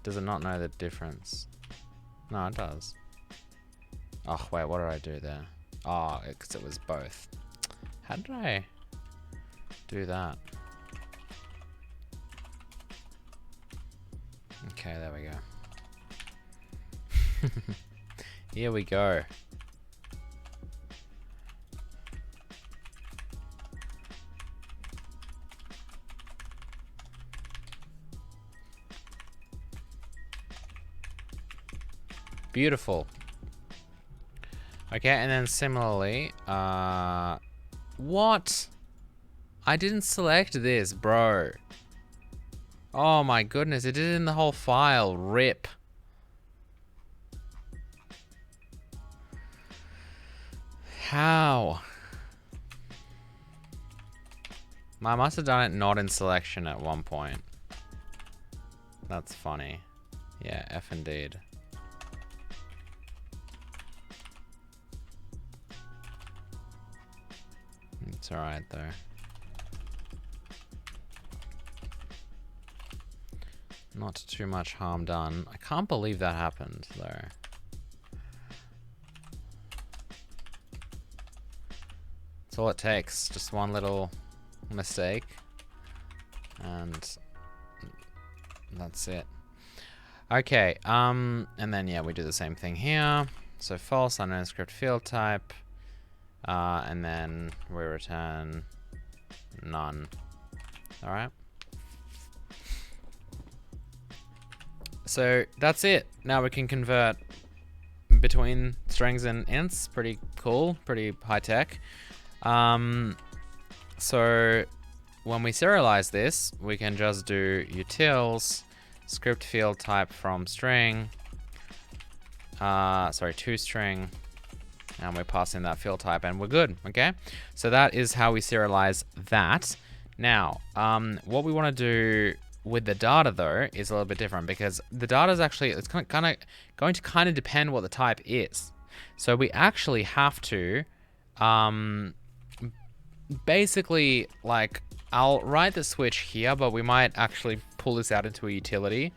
Does it not know the difference? No, it does. Oh, wait, what did I do there? Oh, because it was both. How did I do that? Okay, there we go. Here we go. Beautiful. Okay, and then similarly, what? I didn't select this, bro. Oh my goodness, it did it in the whole file. RIP. How? I must have done it not in selection at one point. That's funny. Yeah, F indeed. It's alright though. Not too much harm done. I can't believe that happened though. That's all it takes. Just one little mistake. And that's it. Okay, and then yeah, we do the same thing here. So false, unknown script field type. And then we return none. Alright. So that's it. Now we can convert between strings and ints. Pretty cool, pretty high tech. So when we serialize this, we can just do utils script field type from string, to string, and we pass in that field type and we're good, okay? So that is how we serialize that. Now, what we want to do with the data though is a little bit different because the data is actually, it's going to depend what the type is. So we actually have to, basically, like, I'll write the switch here, but we might actually pull this out into a utility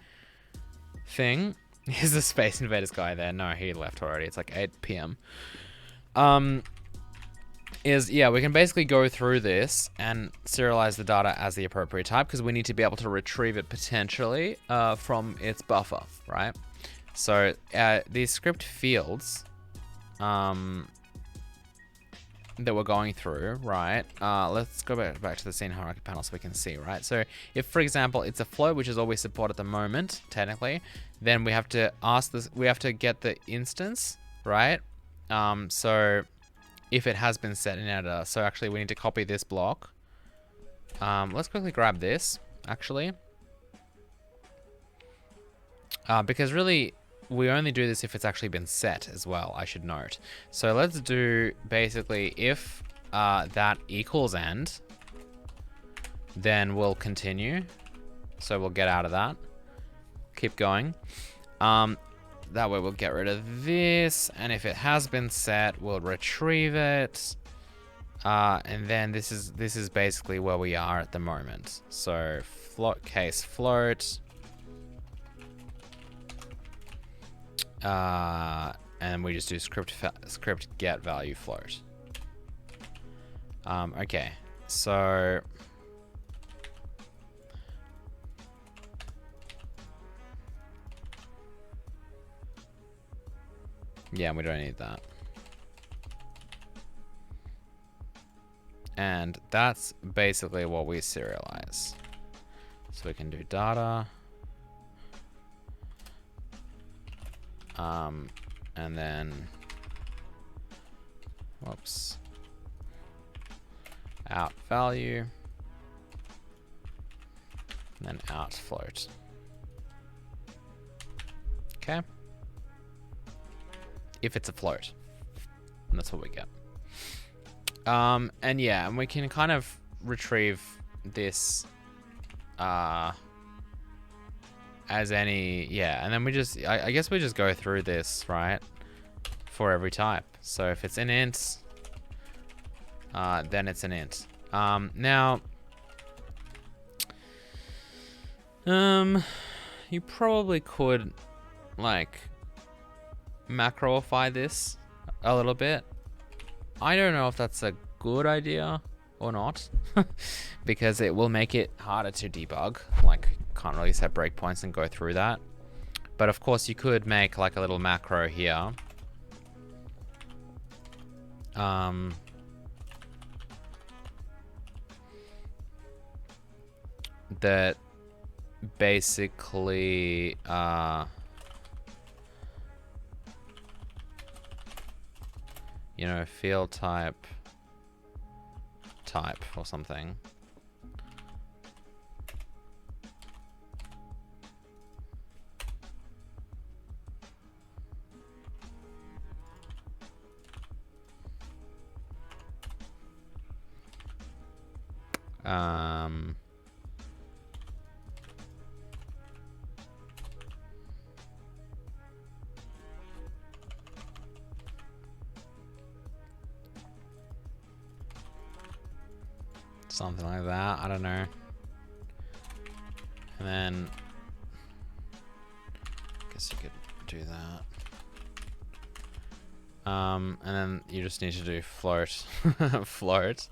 thing. Is the Space Invaders guy there? No, he left already. It's like 8 p.m. Yeah, we can basically go through this and serialize the data as the appropriate type because we need to be able to retrieve it potentially from its buffer, right? So these script fields that we're going through, right? Let's go back to the scene hierarchy panel so we can see, right? So if, for example, it's a float, which is all we support at the moment, technically, then we have to ask this, we have to get the instance, right? So if it has been set in editor, so actually we need to copy this block. Let's quickly grab this, actually. Because really, we only do this if it's actually been set as well, I should note. So let's do basically if that equals end, then we'll continue. So we'll get out of that. Keep going. That way we'll get rid of this. And if it has been set, we'll retrieve it. And then this is basically where we are at the moment. So float case float. And we just do script get value float. Okay, so yeah, we don't need that. And that's basically what we serialize. So we can do data. And then, whoops, out value, and then out float. Okay. If it's a float, and that's what we get. And yeah, and we can kind of retrieve this, as any, yeah, and then we just, I guess we just go through this, right, for every type. So if it's an int, then it's an int. Now, you probably could, like, macroify this a little bit. I don't know if that's a good idea or not, because it will make it harder to debug. Like, can't really set breakpoints and go through that. But of course you could make like a little macro here. That basically you know, field type or something. Something like that, I don't know. And then, I guess you could do that. And then you just need to do float, float,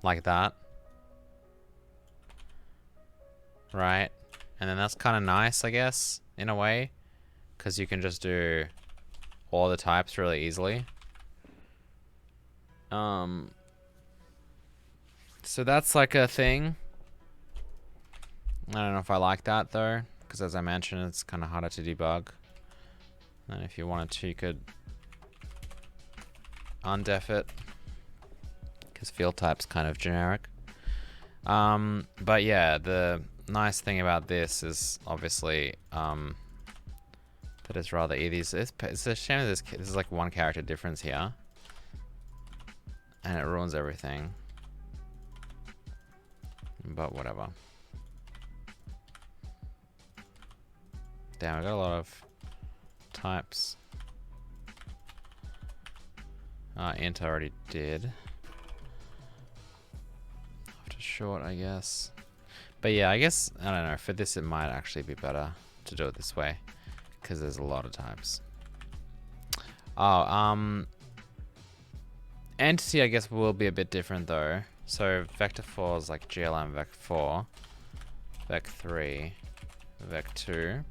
like that. Right? And then that's kind of nice, I guess, in a way, because you can just do all the types really easily. So that's like a thing. I don't know if I like that though, because as I mentioned, it's kind of harder to debug. And if you wanted to, you could undef it, because field type's kind of generic. But yeah, the nice thing about this is obviously that it's rather easy. It's a shame that this is like one character difference here, and it ruins everything. But whatever. Damn, I got a lot of types. Int I already did. After short, I guess. But yeah, I guess, I don't know, for this it might actually be better to do it this way, because there's a lot of types. Oh, entity I guess will be a bit different though. So vector 4 is like GLM vec 4, vec 3, vec 2.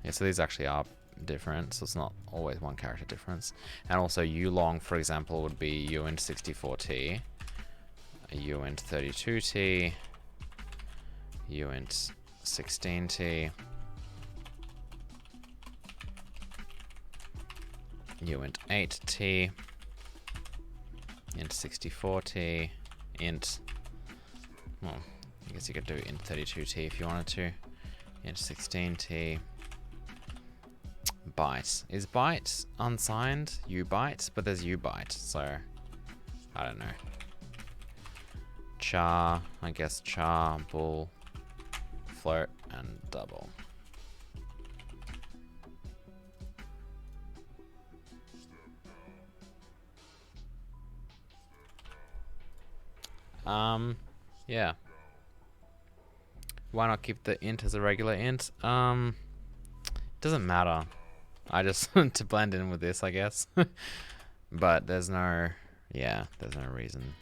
Yeah, so these actually are different, so it's not always one character difference. And also ulong, for example, would be uint 64t, uint 32t, uint 16t, uint 8t, int 64t, int, well, I guess you could do int 32t if you wanted to, int 16t, byte. Is byte unsigned? Ubyte? But there's ubyte, so I don't know. Char, I guess char, bool, float, and double. Yeah. Why not keep the int as a regular int? Doesn't matter. I just want to blend in with this, I guess. But there's no, yeah, there's no reason.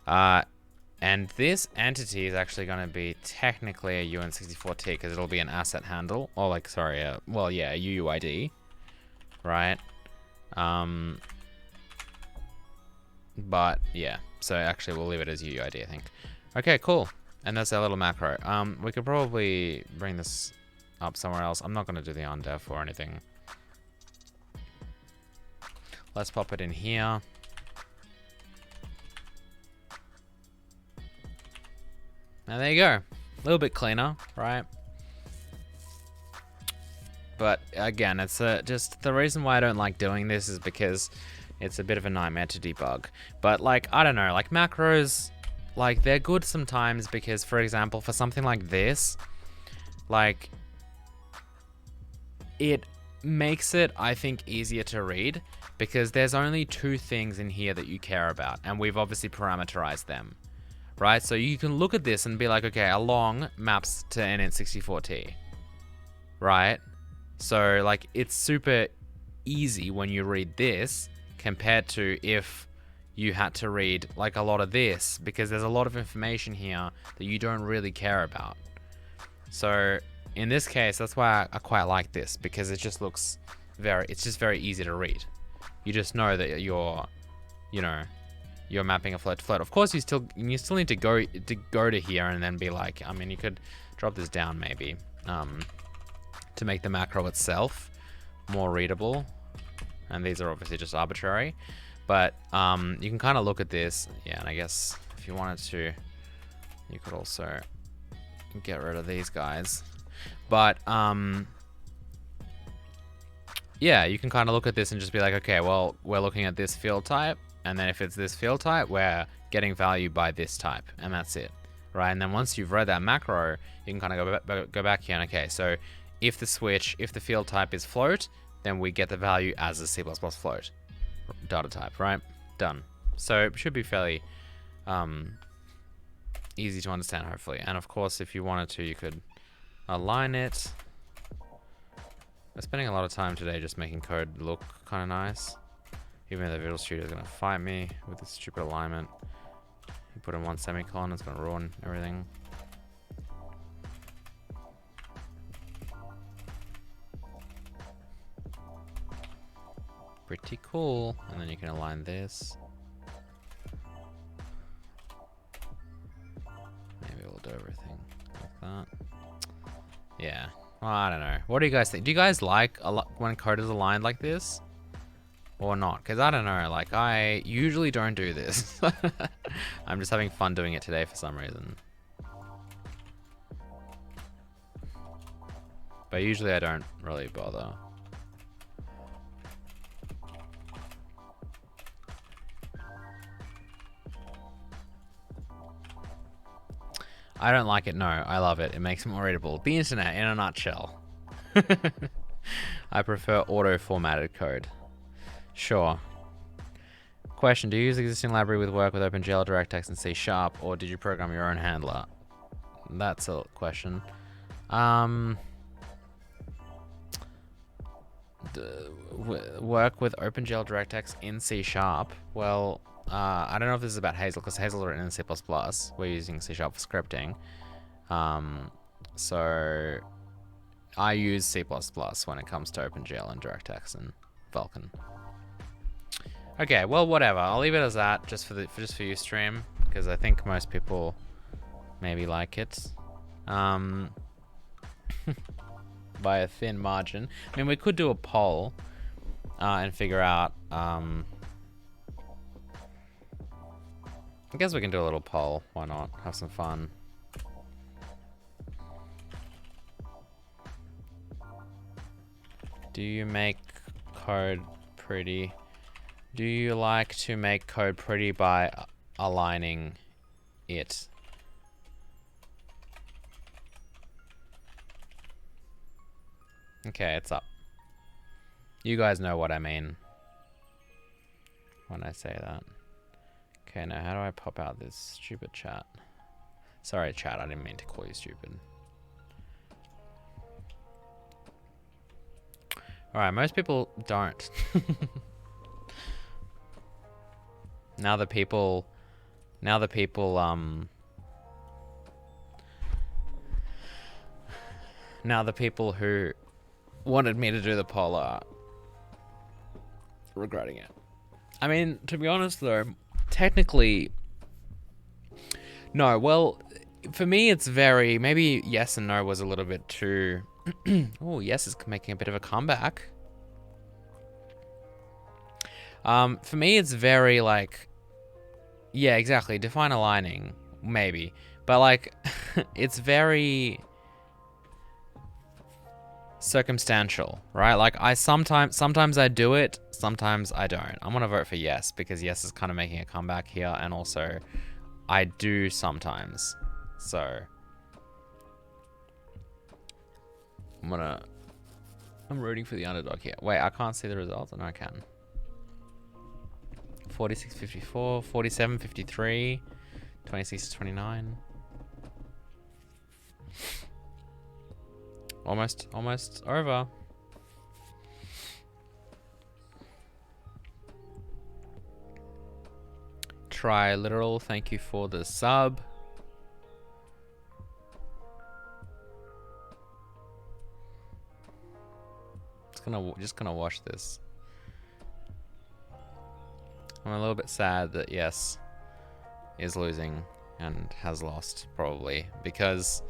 And this entity is actually going to be technically a uint64t because it'll be an asset handle, or like, sorry, well, yeah, a UUID, right? But yeah, so actually we'll leave it as UUID, I think. Okay, cool. And that's our little macro. We could probably bring this up somewhere else. I'm not going to do the undef or anything. Let's pop it in here. And there you go. A little bit cleaner, right? But again, it's just the reason why I don't like doing this is because it's a bit of a nightmare to debug. But like, I don't know, like macros, like they're good sometimes because, for example, for something like this, like it makes it, I think, easier to read because there's only two things in here that you care about, and we've obviously parameterized them, right? So you can look at this and be like, okay, a long maps to int64t, right? So like it's super easy when you read this compared to if you had to read like a lot of this, because there's a lot of information here that you don't really care about. So in this case, that's why I quite like this, because it just looks it's just very easy to read. You just know that you're mapping a float to float. Of course, you still need to go to here and then be like, I mean, you could drop this down maybe to make the macro itself more readable. And these are obviously just arbitrary, but you can kind of look at this. Yeah, and I guess if you wanted to, you could also get rid of these guys. But yeah, you can kind of look at this and just be like, okay, well, we're looking at this field type, and then if it's this field type, we're getting value by this type, and that's it, right? And then once you've read that macro, you can kind of go back here and, okay, so if the field type is float, then we get the value as a C++ float data type, right? Done. So it should be fairly easy to understand, hopefully. And of course, if you wanted to, you could align it. We're spending a lot of time today just making code look kind of nice. Even though the Visual Studio is going to fight me with this stupid alignment. You put in one semicolon, it's going to ruin everything. Pretty cool. And then you can align this. Maybe we'll do everything like that. Yeah. Well, I don't know. What do you guys think? Do you guys like when code is aligned like this? Or not? Because I don't know. Like, I usually don't do this. I'm just having fun doing it today for some reason. But usually I don't really bother. I don't like it, no. I love it. It makes it more readable. The internet in a nutshell. I prefer auto-formatted code. Sure. Question, do you use existing library with work with OpenGL, DirectX, and C#, or did you program your own handler? That's a question. Work with OpenGL, DirectX in C#. Well, I don't know if this is about Hazel, because Hazel is written in C++. We're using C# for scripting. So I use C++ when it comes to OpenGL and DirectX and Vulkan. Okay, well, whatever. I'll leave it as that, just for you stream, because I think most people maybe like it. By a thin margin. I mean, we could do a poll and figure out. I guess we can do a little poll. Why not? Have some fun. Do you make code pretty? Do you like to make code pretty by aligning it? Okay, it's up. You guys know what I mean when I say that. Okay, now how do I pop out this stupid chat? Sorry, chat, I didn't mean to call you stupid. Alright, most people don't. Now the people who wanted me to do the poll are regretting it. I mean, to be honest though, technically, no, well, for me it's very, maybe yes and no was a little bit too, oh, yes is making a bit of a comeback. For me it's very like, yeah, exactly, define aligning, maybe, but like, it's very circumstantial, right? Like sometimes I do it, sometimes I don't. I'm gonna vote for yes, because yes is kind of making a comeback here, and also I do sometimes. So I'm rooting for the underdog here. Wait, I can't see the results. No, I can. 46-54, 47-53, 26-29. Almost over. Try literal, thank you for the sub. just gonna wash this. I'm a little bit sad that yes is losing and has lost probably, because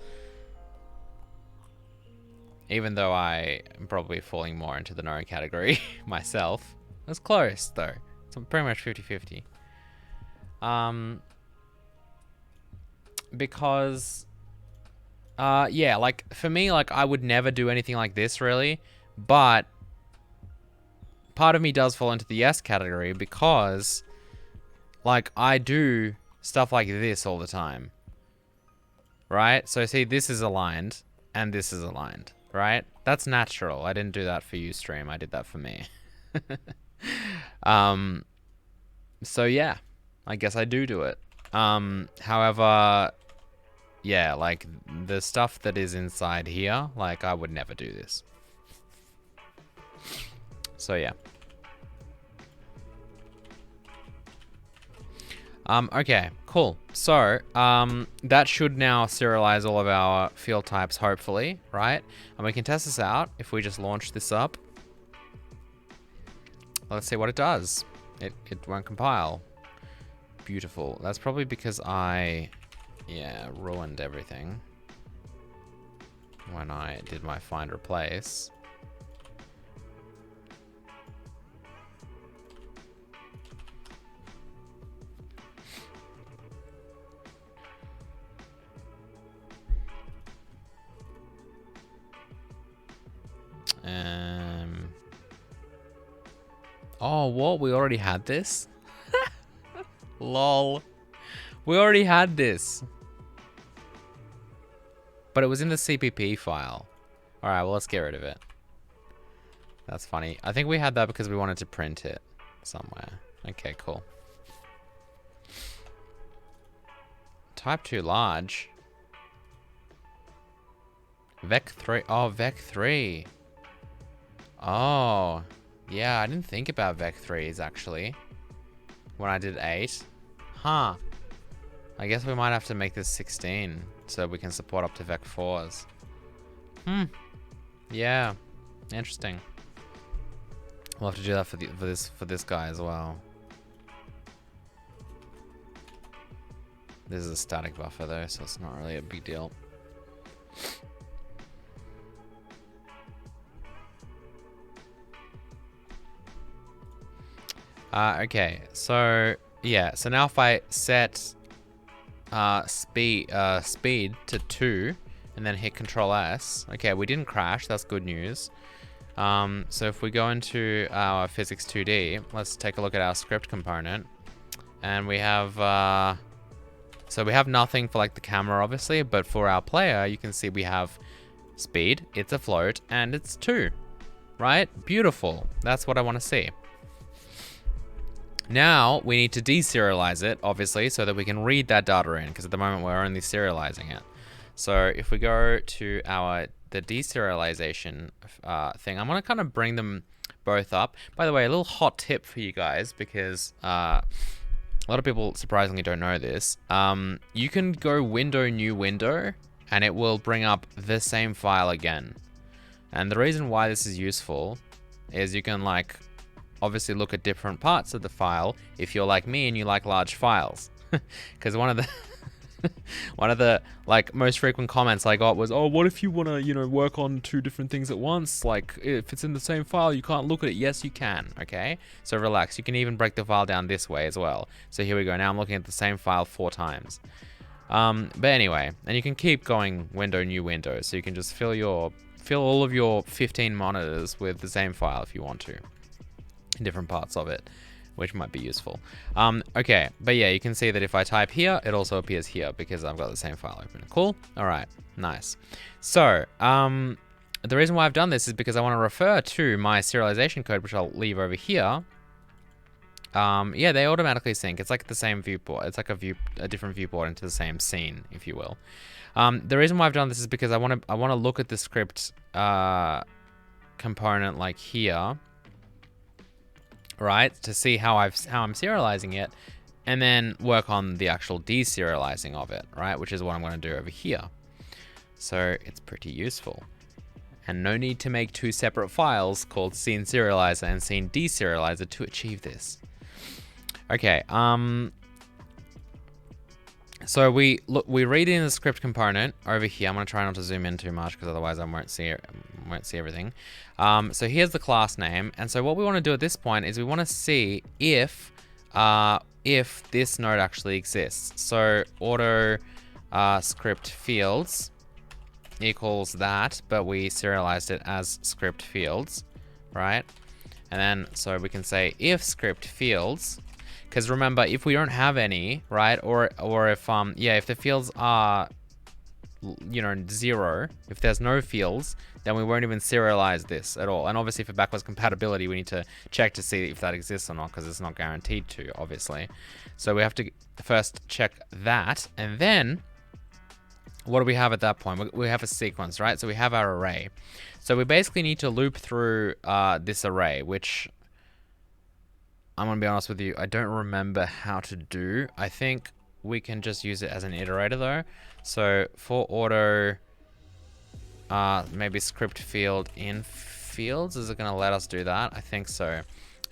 even though I am probably falling more into the no category myself, it's close though. It's pretty much 50-50. Because yeah, like for me, like I would never do anything like this really, but part of me does fall into the yes category because like I do stuff like this all the time, right? So see, this is aligned and this is aligned, right? That's natural. I didn't do that for you, stream. I did that for me. So yeah, I guess I do it. However, yeah, like the stuff that is inside here, like I would never do this. So yeah. Okay, cool. So, that should now serialize all of our field types, hopefully, right? And we can test this out if we just launch this up. Let's see what it does. It won't compile. Beautiful. That's probably because I, yeah, ruined everything when I did my find replace. Oh, what? We already had this? Lol. We already had this. But it was in the CPP file. Alright, well, let's get rid of it. That's funny. I think we had that because we wanted to print it somewhere. Okay, cool. Type too large. Vec 3. Oh, Vec 3. Oh. Yeah, I didn't think about Vec 3s actually. When I did 8. Huh. I guess we might have to make this 16 so we can support up to Vec 4s. Yeah. Interesting. We'll have to do that for this guy as well. This is a static buffer though, so it's not really a big deal. Okay, so yeah, so now if I set speed to 2 and then hit Control S, okay, we didn't crash, that's good news. So if we go into our physics 2D, let's take a look at our script component, and we have so we have nothing for like the camera obviously, but for our player you can see we have speed, it's a float, and it's 2, right? Beautiful. That's what I want to see. Now we need to deserialize it, obviously, so that we can read that data in, because at the moment we're only serializing it. So if we go to the deserialization thing, I'm going to kind of bring them both up. By the way, a little hot tip for you guys, because a lot of people surprisingly don't know this. You can go window, new window, and it will bring up the same file again. And the reason why this is useful is you can like obviously look at different parts of the file if you're like me and you like large files. Because one of the like most frequent comments I got was, oh, what if you want to, you know, work on 2 different things at once? Like if it's in the same file, you can't look at it. Yes, you can. Okay, so relax. You can even break the file down this way as well. So here we go. Now I'm looking at the same file 4 times. But anyway, and you can keep going window, new window. So you can just fill all of your 15 monitors with the same file if you want to. Different parts of it, which might be useful. Okay, but yeah, you can see that if I type here, it also appears here because I've got the same file open. Cool. All right, nice. So the reason why I've done this is because I want to refer to my serialization code, which I'll leave over here. Yeah, they automatically sync. It's like the same viewport. It's like a different viewport into the same scene, if you will. The reason why I've done this is because I want to look at the script component like here, right, to see how I'm serializing it, and then work on the actual deserializing of it, right, which is what I'm going to do over here. So it's pretty useful. and no need to make two separate files called scene serializer and scene deserializer to achieve this. Okay, so we read in the script component over here. I'm gonna try not to zoom in too much because otherwise I won't see everything. So here's the class name, and so what we want to do at this point is we want to see if this node actually exists. So auto script fields equals that, but we serialized it as script fields, right? And then so we can say if script fields. Because remember, if we don't have any, right, or if if the fields are, you know, 0, if there's no fields, then we won't even serialize this at all. And obviously for backwards compatibility, we need to check to see if that exists or not, because it's not guaranteed to, obviously. So we have to first check that, and then what do we have at that point? We have a sequence, right? So we have our array. So we basically need to loop through this array, which I'm gonna be honest with you, I don't remember how to do. I think we can just use it as an iterator though. So for auto, maybe script field in fields, is it gonna let us do that? I think so.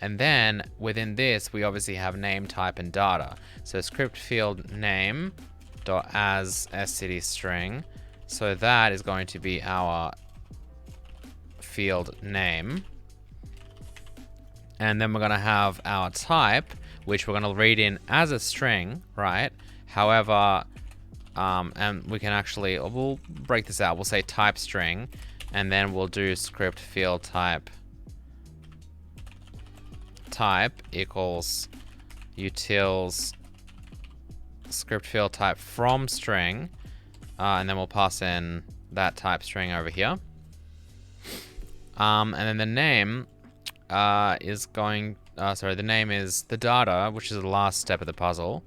And then within this, we obviously have name, type, and data. So script field name dot as std string. So that is going to be our field name. And then we're going to have our type, which we're going to read in as a string, right? However, and we can actually, we'll break this out. We'll say type string, and then we'll do script field type equals utils script field type from string, and then we'll pass in that type string over here. And then the name the name is the data, which is the last step of the puzzle.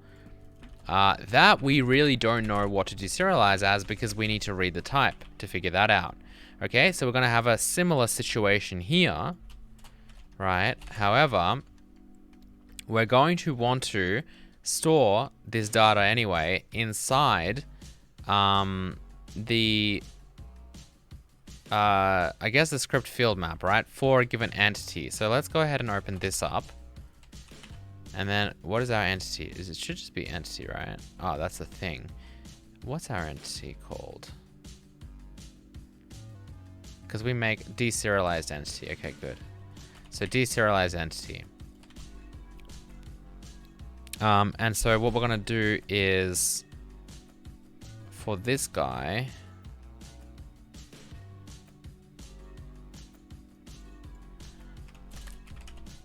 That we really don't know what to deserialize as because we need to read the type to figure that out. Okay, so we're going to have a similar situation here, right? However, we're going to want to store this data anyway inside I guess the script field map, right, for a given entity. So let's go ahead and open this up. And then what is our entity? It should just be entity, right? Oh, that's the thing. What's our entity called? Because we make deserialized entity. Okay, good. So deserialized entity. And so what we're gonna do is for this guy,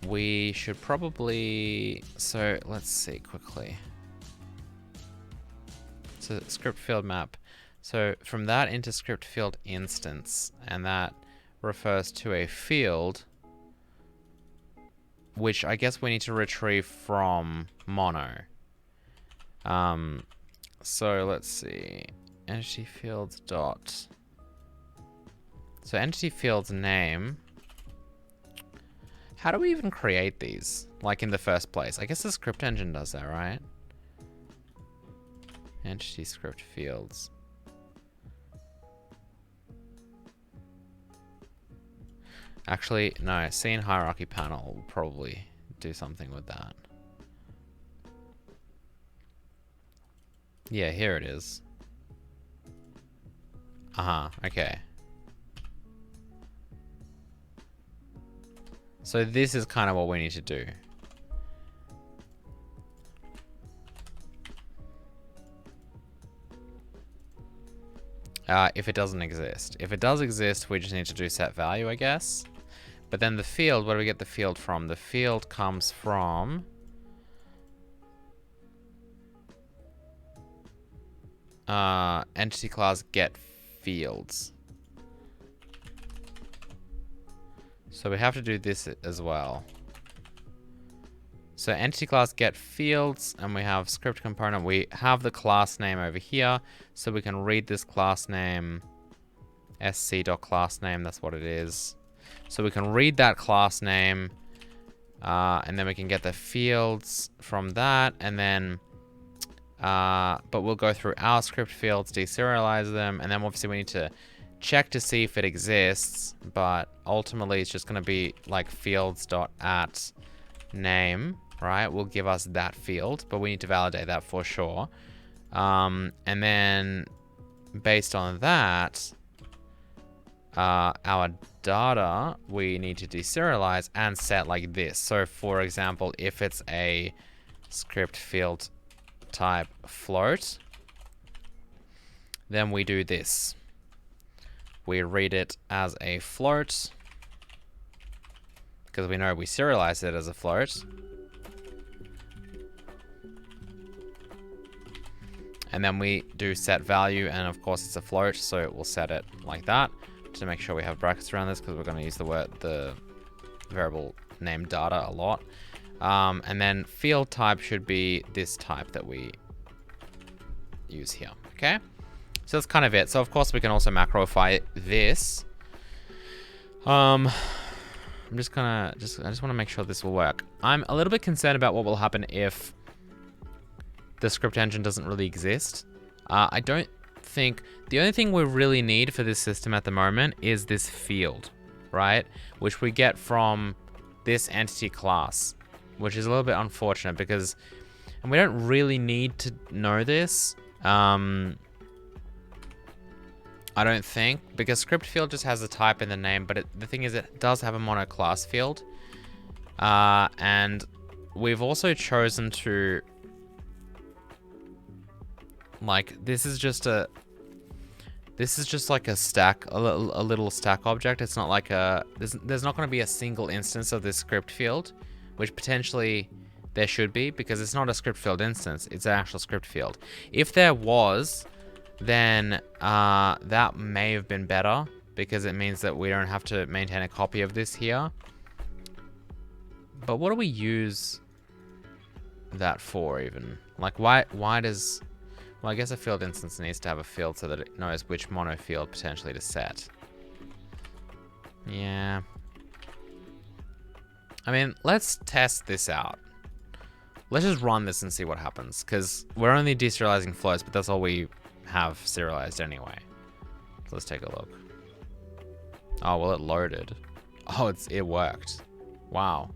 we should probably, so let's see quickly. So script field map. So from that into script field instance, and that refers to a field, which I guess we need to retrieve from mono. So let's see, entity fields dot. So entity fields name. How do we even create these, like in the first place? I guess the script engine does that, right? Entity script fields. Actually, no, scene hierarchy panel will probably do something with that. Yeah, here it is. Okay. So this is kind of what we need to do. If it doesn't exist. If it does exist, we just need to do set value, I guess. But then the field, where do we get the field from? The field comes from entity class get fields. So we have to do this as well. So entity class get fields, and we have script component. We have the class name over here, so we can read this class name, sc.classname, that's what it is. So we can read that class name, and then we can get the fields from that, and then, but we'll go through our script fields, deserialize them, and then obviously we need to check to see if it exists, but ultimately it's just going to be like fields.at_name, right? Will give us that field, but we need to validate that for sure. And then based on that, our data we need to deserialize and set like this. So for example, if it's a script field type float, then we do this. We read it as a float because we know we serialize it as a float. And then we do set value, and of course it's a float, so it will set it like that to make sure we have brackets around this because we're going to use the variable name data a lot. And then field type should be this type that we use here. Okay, so that's kind of it. So of course we can also macroify this. I'm just gonna I just want to make sure this will work. I'm a little bit concerned about what will happen if the script engine doesn't really exist. I don't think the only thing we really need for this system at the moment is this field, right? Which we get from this entity class, which is a little bit unfortunate because, and we don't really need to know this. I don't think, because script field just has a type in the name, but the thing is it does have a mono class field. And we've also chosen to, like, this is just like a stack, a little stack object. It's not like there's not going to be a single instance of this script field, which potentially there should be because it's not a script field instance. It's an actual script field. If there was, then that may have been better because it means that we don't have to maintain a copy of this here. But what do we use that for even? Like, why does... Well, I guess a field instance needs to have a field so that it knows which mono field potentially to set. Yeah. I mean, let's test this out. Let's just run this and see what happens, because we're only deserializing floats, but that's all we have serialized anyway. So let's take a look. Oh, well, it loaded. Oh, it worked. Wow.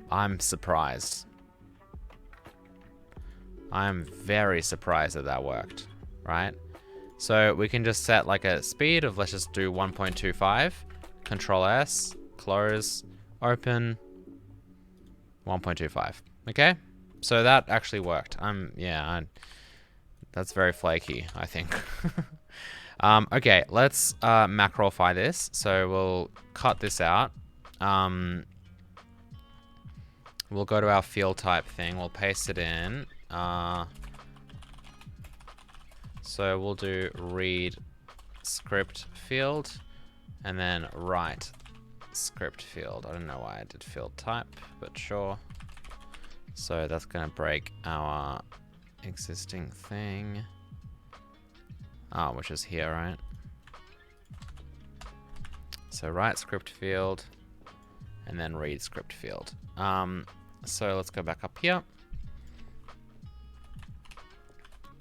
I'm surprised. I'm very surprised that that worked, right? So we can just set like a speed of, let's just do 1.25, Control S, close, open, 1.25. Okay, so that actually worked. That's very flaky, I think. Okay, let's macroify this. So we'll cut this out. We'll go to our field type thing. We'll paste it in. So we'll do read script field and then write script field. I don't know why I did field type, but sure. So that's going to break our existing thing. Which is here, right? So write script field and then read script field. So let's go back up here.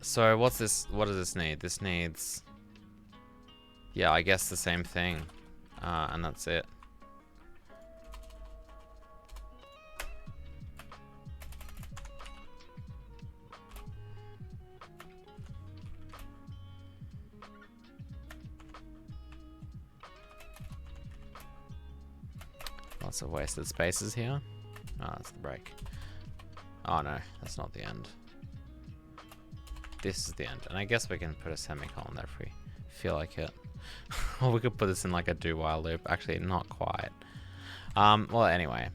So what's this? What does this need? This needs, yeah, I guess the same thing, and that's it. Lots of wasted spaces here. Oh, that's the break. Oh no, that's not the end. This is the end, and I guess we can put a semicolon there if we feel like it. Or we could put this in like a do-while loop. Actually, not quite. Well, anyway.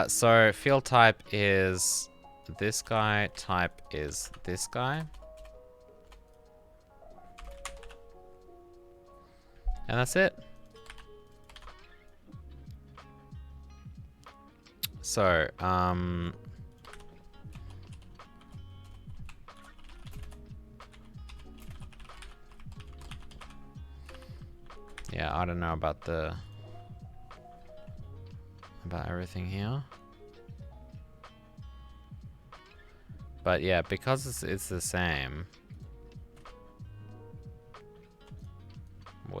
So field type is this guy, type is this guy. And that's it. So, yeah, I don't know about everything here. But yeah, because it's the same,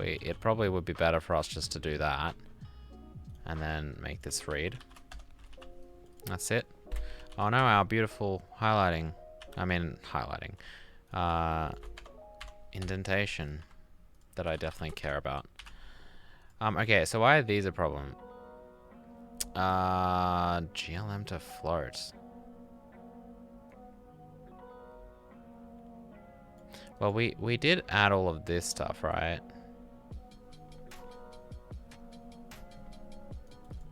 it probably would be better for us just to do that. And then make this read. That's it. Oh no, our beautiful highlighting. Indentation that I definitely care about. Okay, so why are these a problem? GLM to float. Well, we did add all of this stuff, right?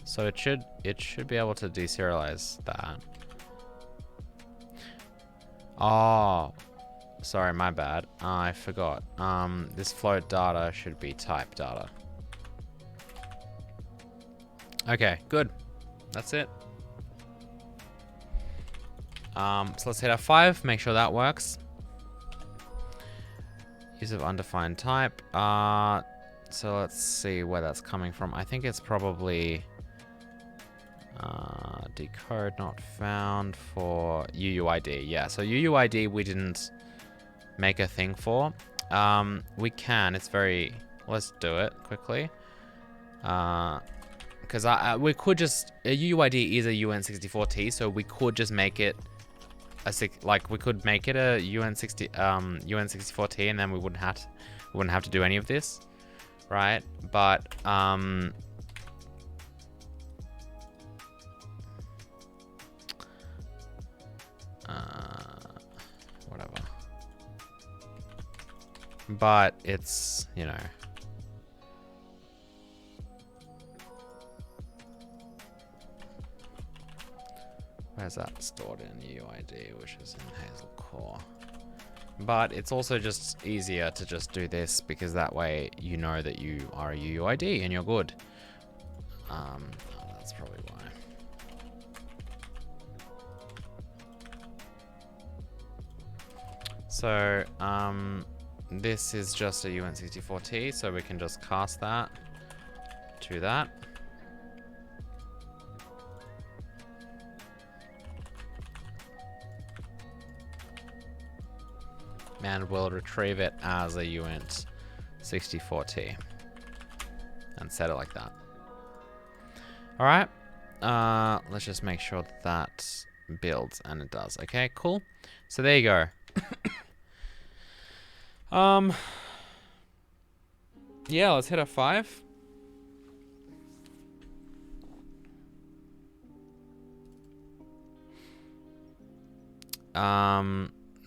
So it should be able to deserialize that. Oh, sorry, my bad. I forgot. This float data should be type data. Okay, good. That's it. So let's hit F5, make sure that works. Use of undefined type. So let's see where that's coming from. I think it's probably decode not found for UUID. Yeah, so UUID we didn't make a thing for. We can. It's very. Let's do it quickly. Because we could just UUID is a UN64T, so we could just make it we could make it a UN64T, and then we wouldn't have to do any of this, right? But whatever. But it's, you know. Where's that stored in UUID, which is in Hazel Core? But it's also just easier to just do this because that way you know that you are a UUID and you're good. That's probably why. So, this is just a UN64T, so we can just cast that to that. And we'll retrieve it as a UN64T and set it like that. All right. Let's just make sure that builds, and it does. Okay, cool. So there you go. Yeah, let's hit F5.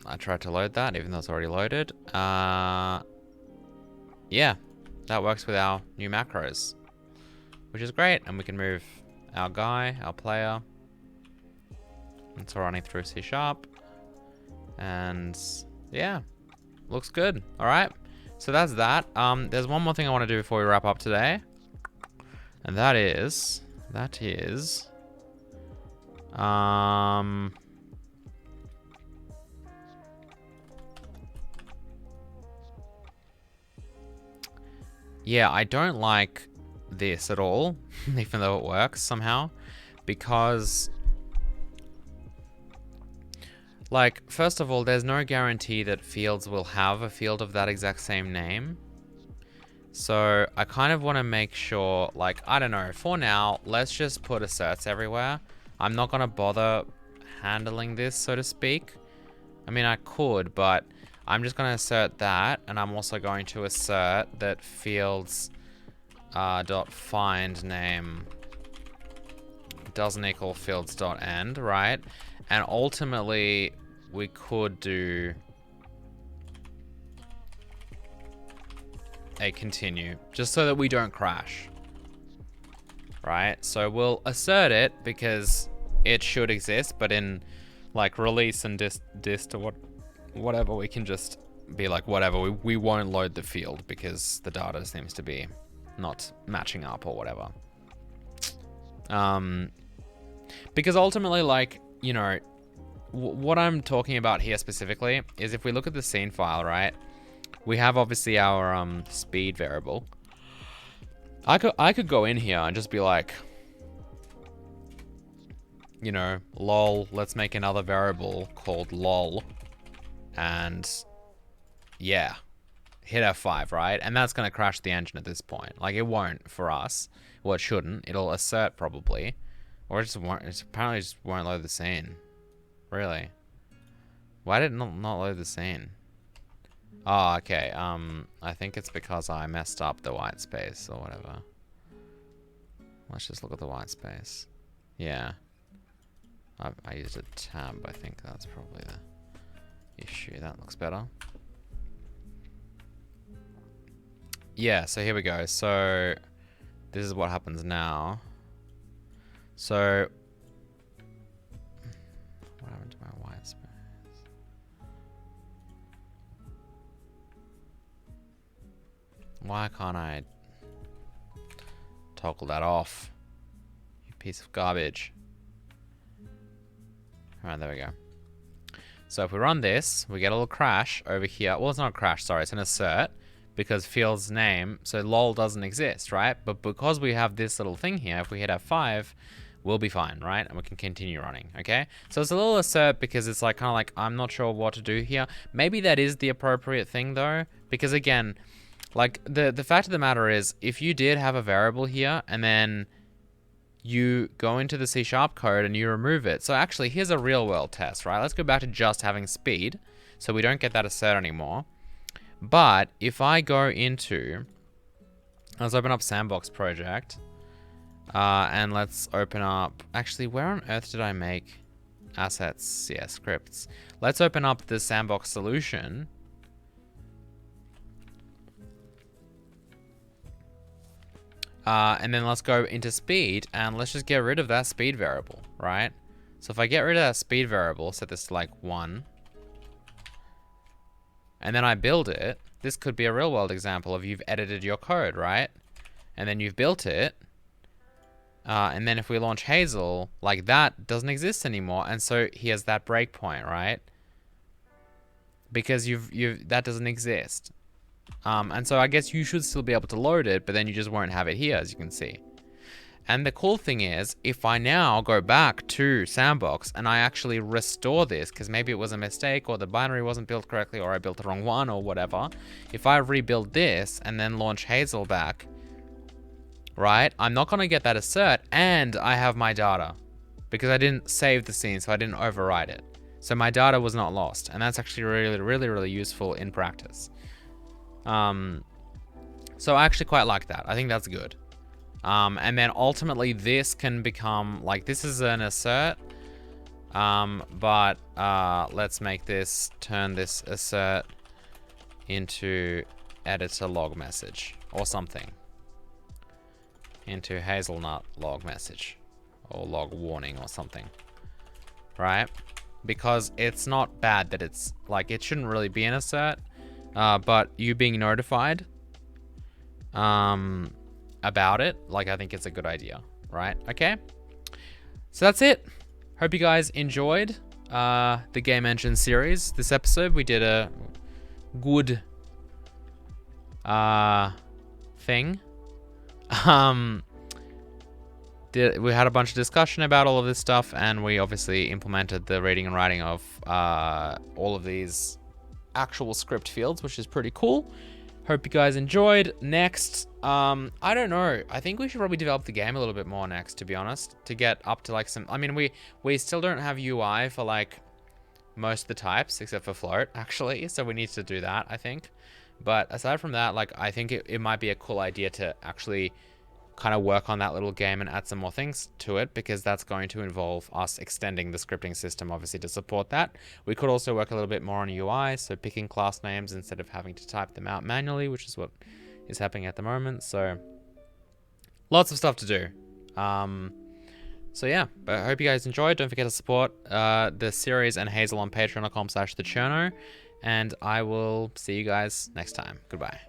I tried to load that, even though it's already loaded. Yeah, that works with our new macros, which is great. And we can move our guy, our player. It's all running through C#. And yeah, looks good. All right, so that's that. There's one more thing I want to do before we wrap up today, and that is, yeah, I don't like this at all, even though it works somehow, because, like, first of all, there's no guarantee that fields will have a field of that exact same name. So I kind of want to make sure, like, I don't know, for now, let's just put asserts everywhere. I'm not going to bother handling this, so to speak. I mean, I could, but I'm just going to assert that, and I'm also going to assert that fields dot find name doesn't equal fields dot end, right? And ultimately, we could do a continue, just so that we don't crash, right? So we'll assert it because it should exist, but in like release and dist or whatever, we can just be like, whatever, we won't load the field because the data seems to be not matching up or whatever. Because ultimately, like, you know, what I'm talking about here specifically is if we look at the scene file, right, we have obviously our speed variable. I could go in here and just be like, you know, lol, let's make another variable called lol. And yeah, hit F5, right? And that's going to crash the engine at this point. Like, it won't for us. Well, it shouldn't. It'll assert probably. Or it just won't. It apparently just won't load the scene. Really? Why did it not load the scene? Oh, okay. I think it's because I messed up the white space or whatever. Let's just look at the white space. Yeah. I used a tab. I think that's probably the issue. That looks better. Yeah, so here we go. So this is what happens now. So what happened to my white space? Why can't I toggle that off? You piece of garbage. Alright, there we go. So if we run this, we get a little crash over here. Well, it's not a crash, sorry, it's an assert. Because field's name, so lol doesn't exist, right? But because we have this little thing here, if we hit F5, we'll be fine, right? And we can continue running, okay? So it's a little assert because it's like kind of like, I'm not sure what to do here. Maybe that is the appropriate thing though, because again, like the fact of the matter is, if you did have a variable here and then you go into the C# code and you remove it. So actually, here's a real world test, right? Let's go back to just having speed. So we don't get that assert anymore. But if I go into, let's open up Sandbox project, and let's open up, actually, where on earth did I make assets? Yeah, scripts. Let's open up the Sandbox solution. And then let's go into speed and let's just get rid of that speed variable, right? So if I get rid of that speed variable, set this to like 1. And then I build it. This could be a real world example of you've edited your code, right? And then you've built it. And then if we launch Hazel, like that doesn't exist anymore. And so here's that breakpoint, right? Because that doesn't exist. And so I guess you should still be able to load it, but then you just won't have it here, as you can see. And the cool thing is, if I now go back to Sandbox and I actually restore this, because maybe it was a mistake or the binary wasn't built correctly or I built the wrong one or whatever. If I rebuild this and then launch Hazel back, right, I'm not going to get that assert and I have my data because I didn't save the scene, so I didn't overwrite it. So my data was not lost. And that's actually really, really, really useful in practice. So I actually quite like that. I think that's good. And then ultimately this can become, like, this is an assert, but let's make this, turn this assert into editor log message or something. Into hazelnut log message or log warning or something, right? Because it's not bad that it's, like, it shouldn't really be an assert, but you being notified, about it, like, I think it's a good idea, right? Okay, so that's it. Hope you guys enjoyed the Game Engine series. This episode we did a good thing. We had a bunch of discussion about all of this stuff, and we obviously implemented the reading and writing of all of these actual script fields, which is pretty cool. Hope you guys enjoyed. Next, I don't know. I think we should probably develop the game a little bit more next, to be honest, to get up to like some, I mean, we still don't have UI for like most of the types except for float, actually. So we need to do that, I think. But aside from that, like, I think it might be a cool idea to actually kind of work on that little game and add some more things to it, because that's going to involve us extending the scripting system, obviously, to support that. We could also work a little bit more on UI, so picking class names instead of having to type them out manually, which is what is happening at the moment. So lots of stuff to do. So yeah, but I hope you guys enjoyed. Don't forget to support the series and Hazel on patreon.com/thecherno, and I will see you guys next time. Goodbye.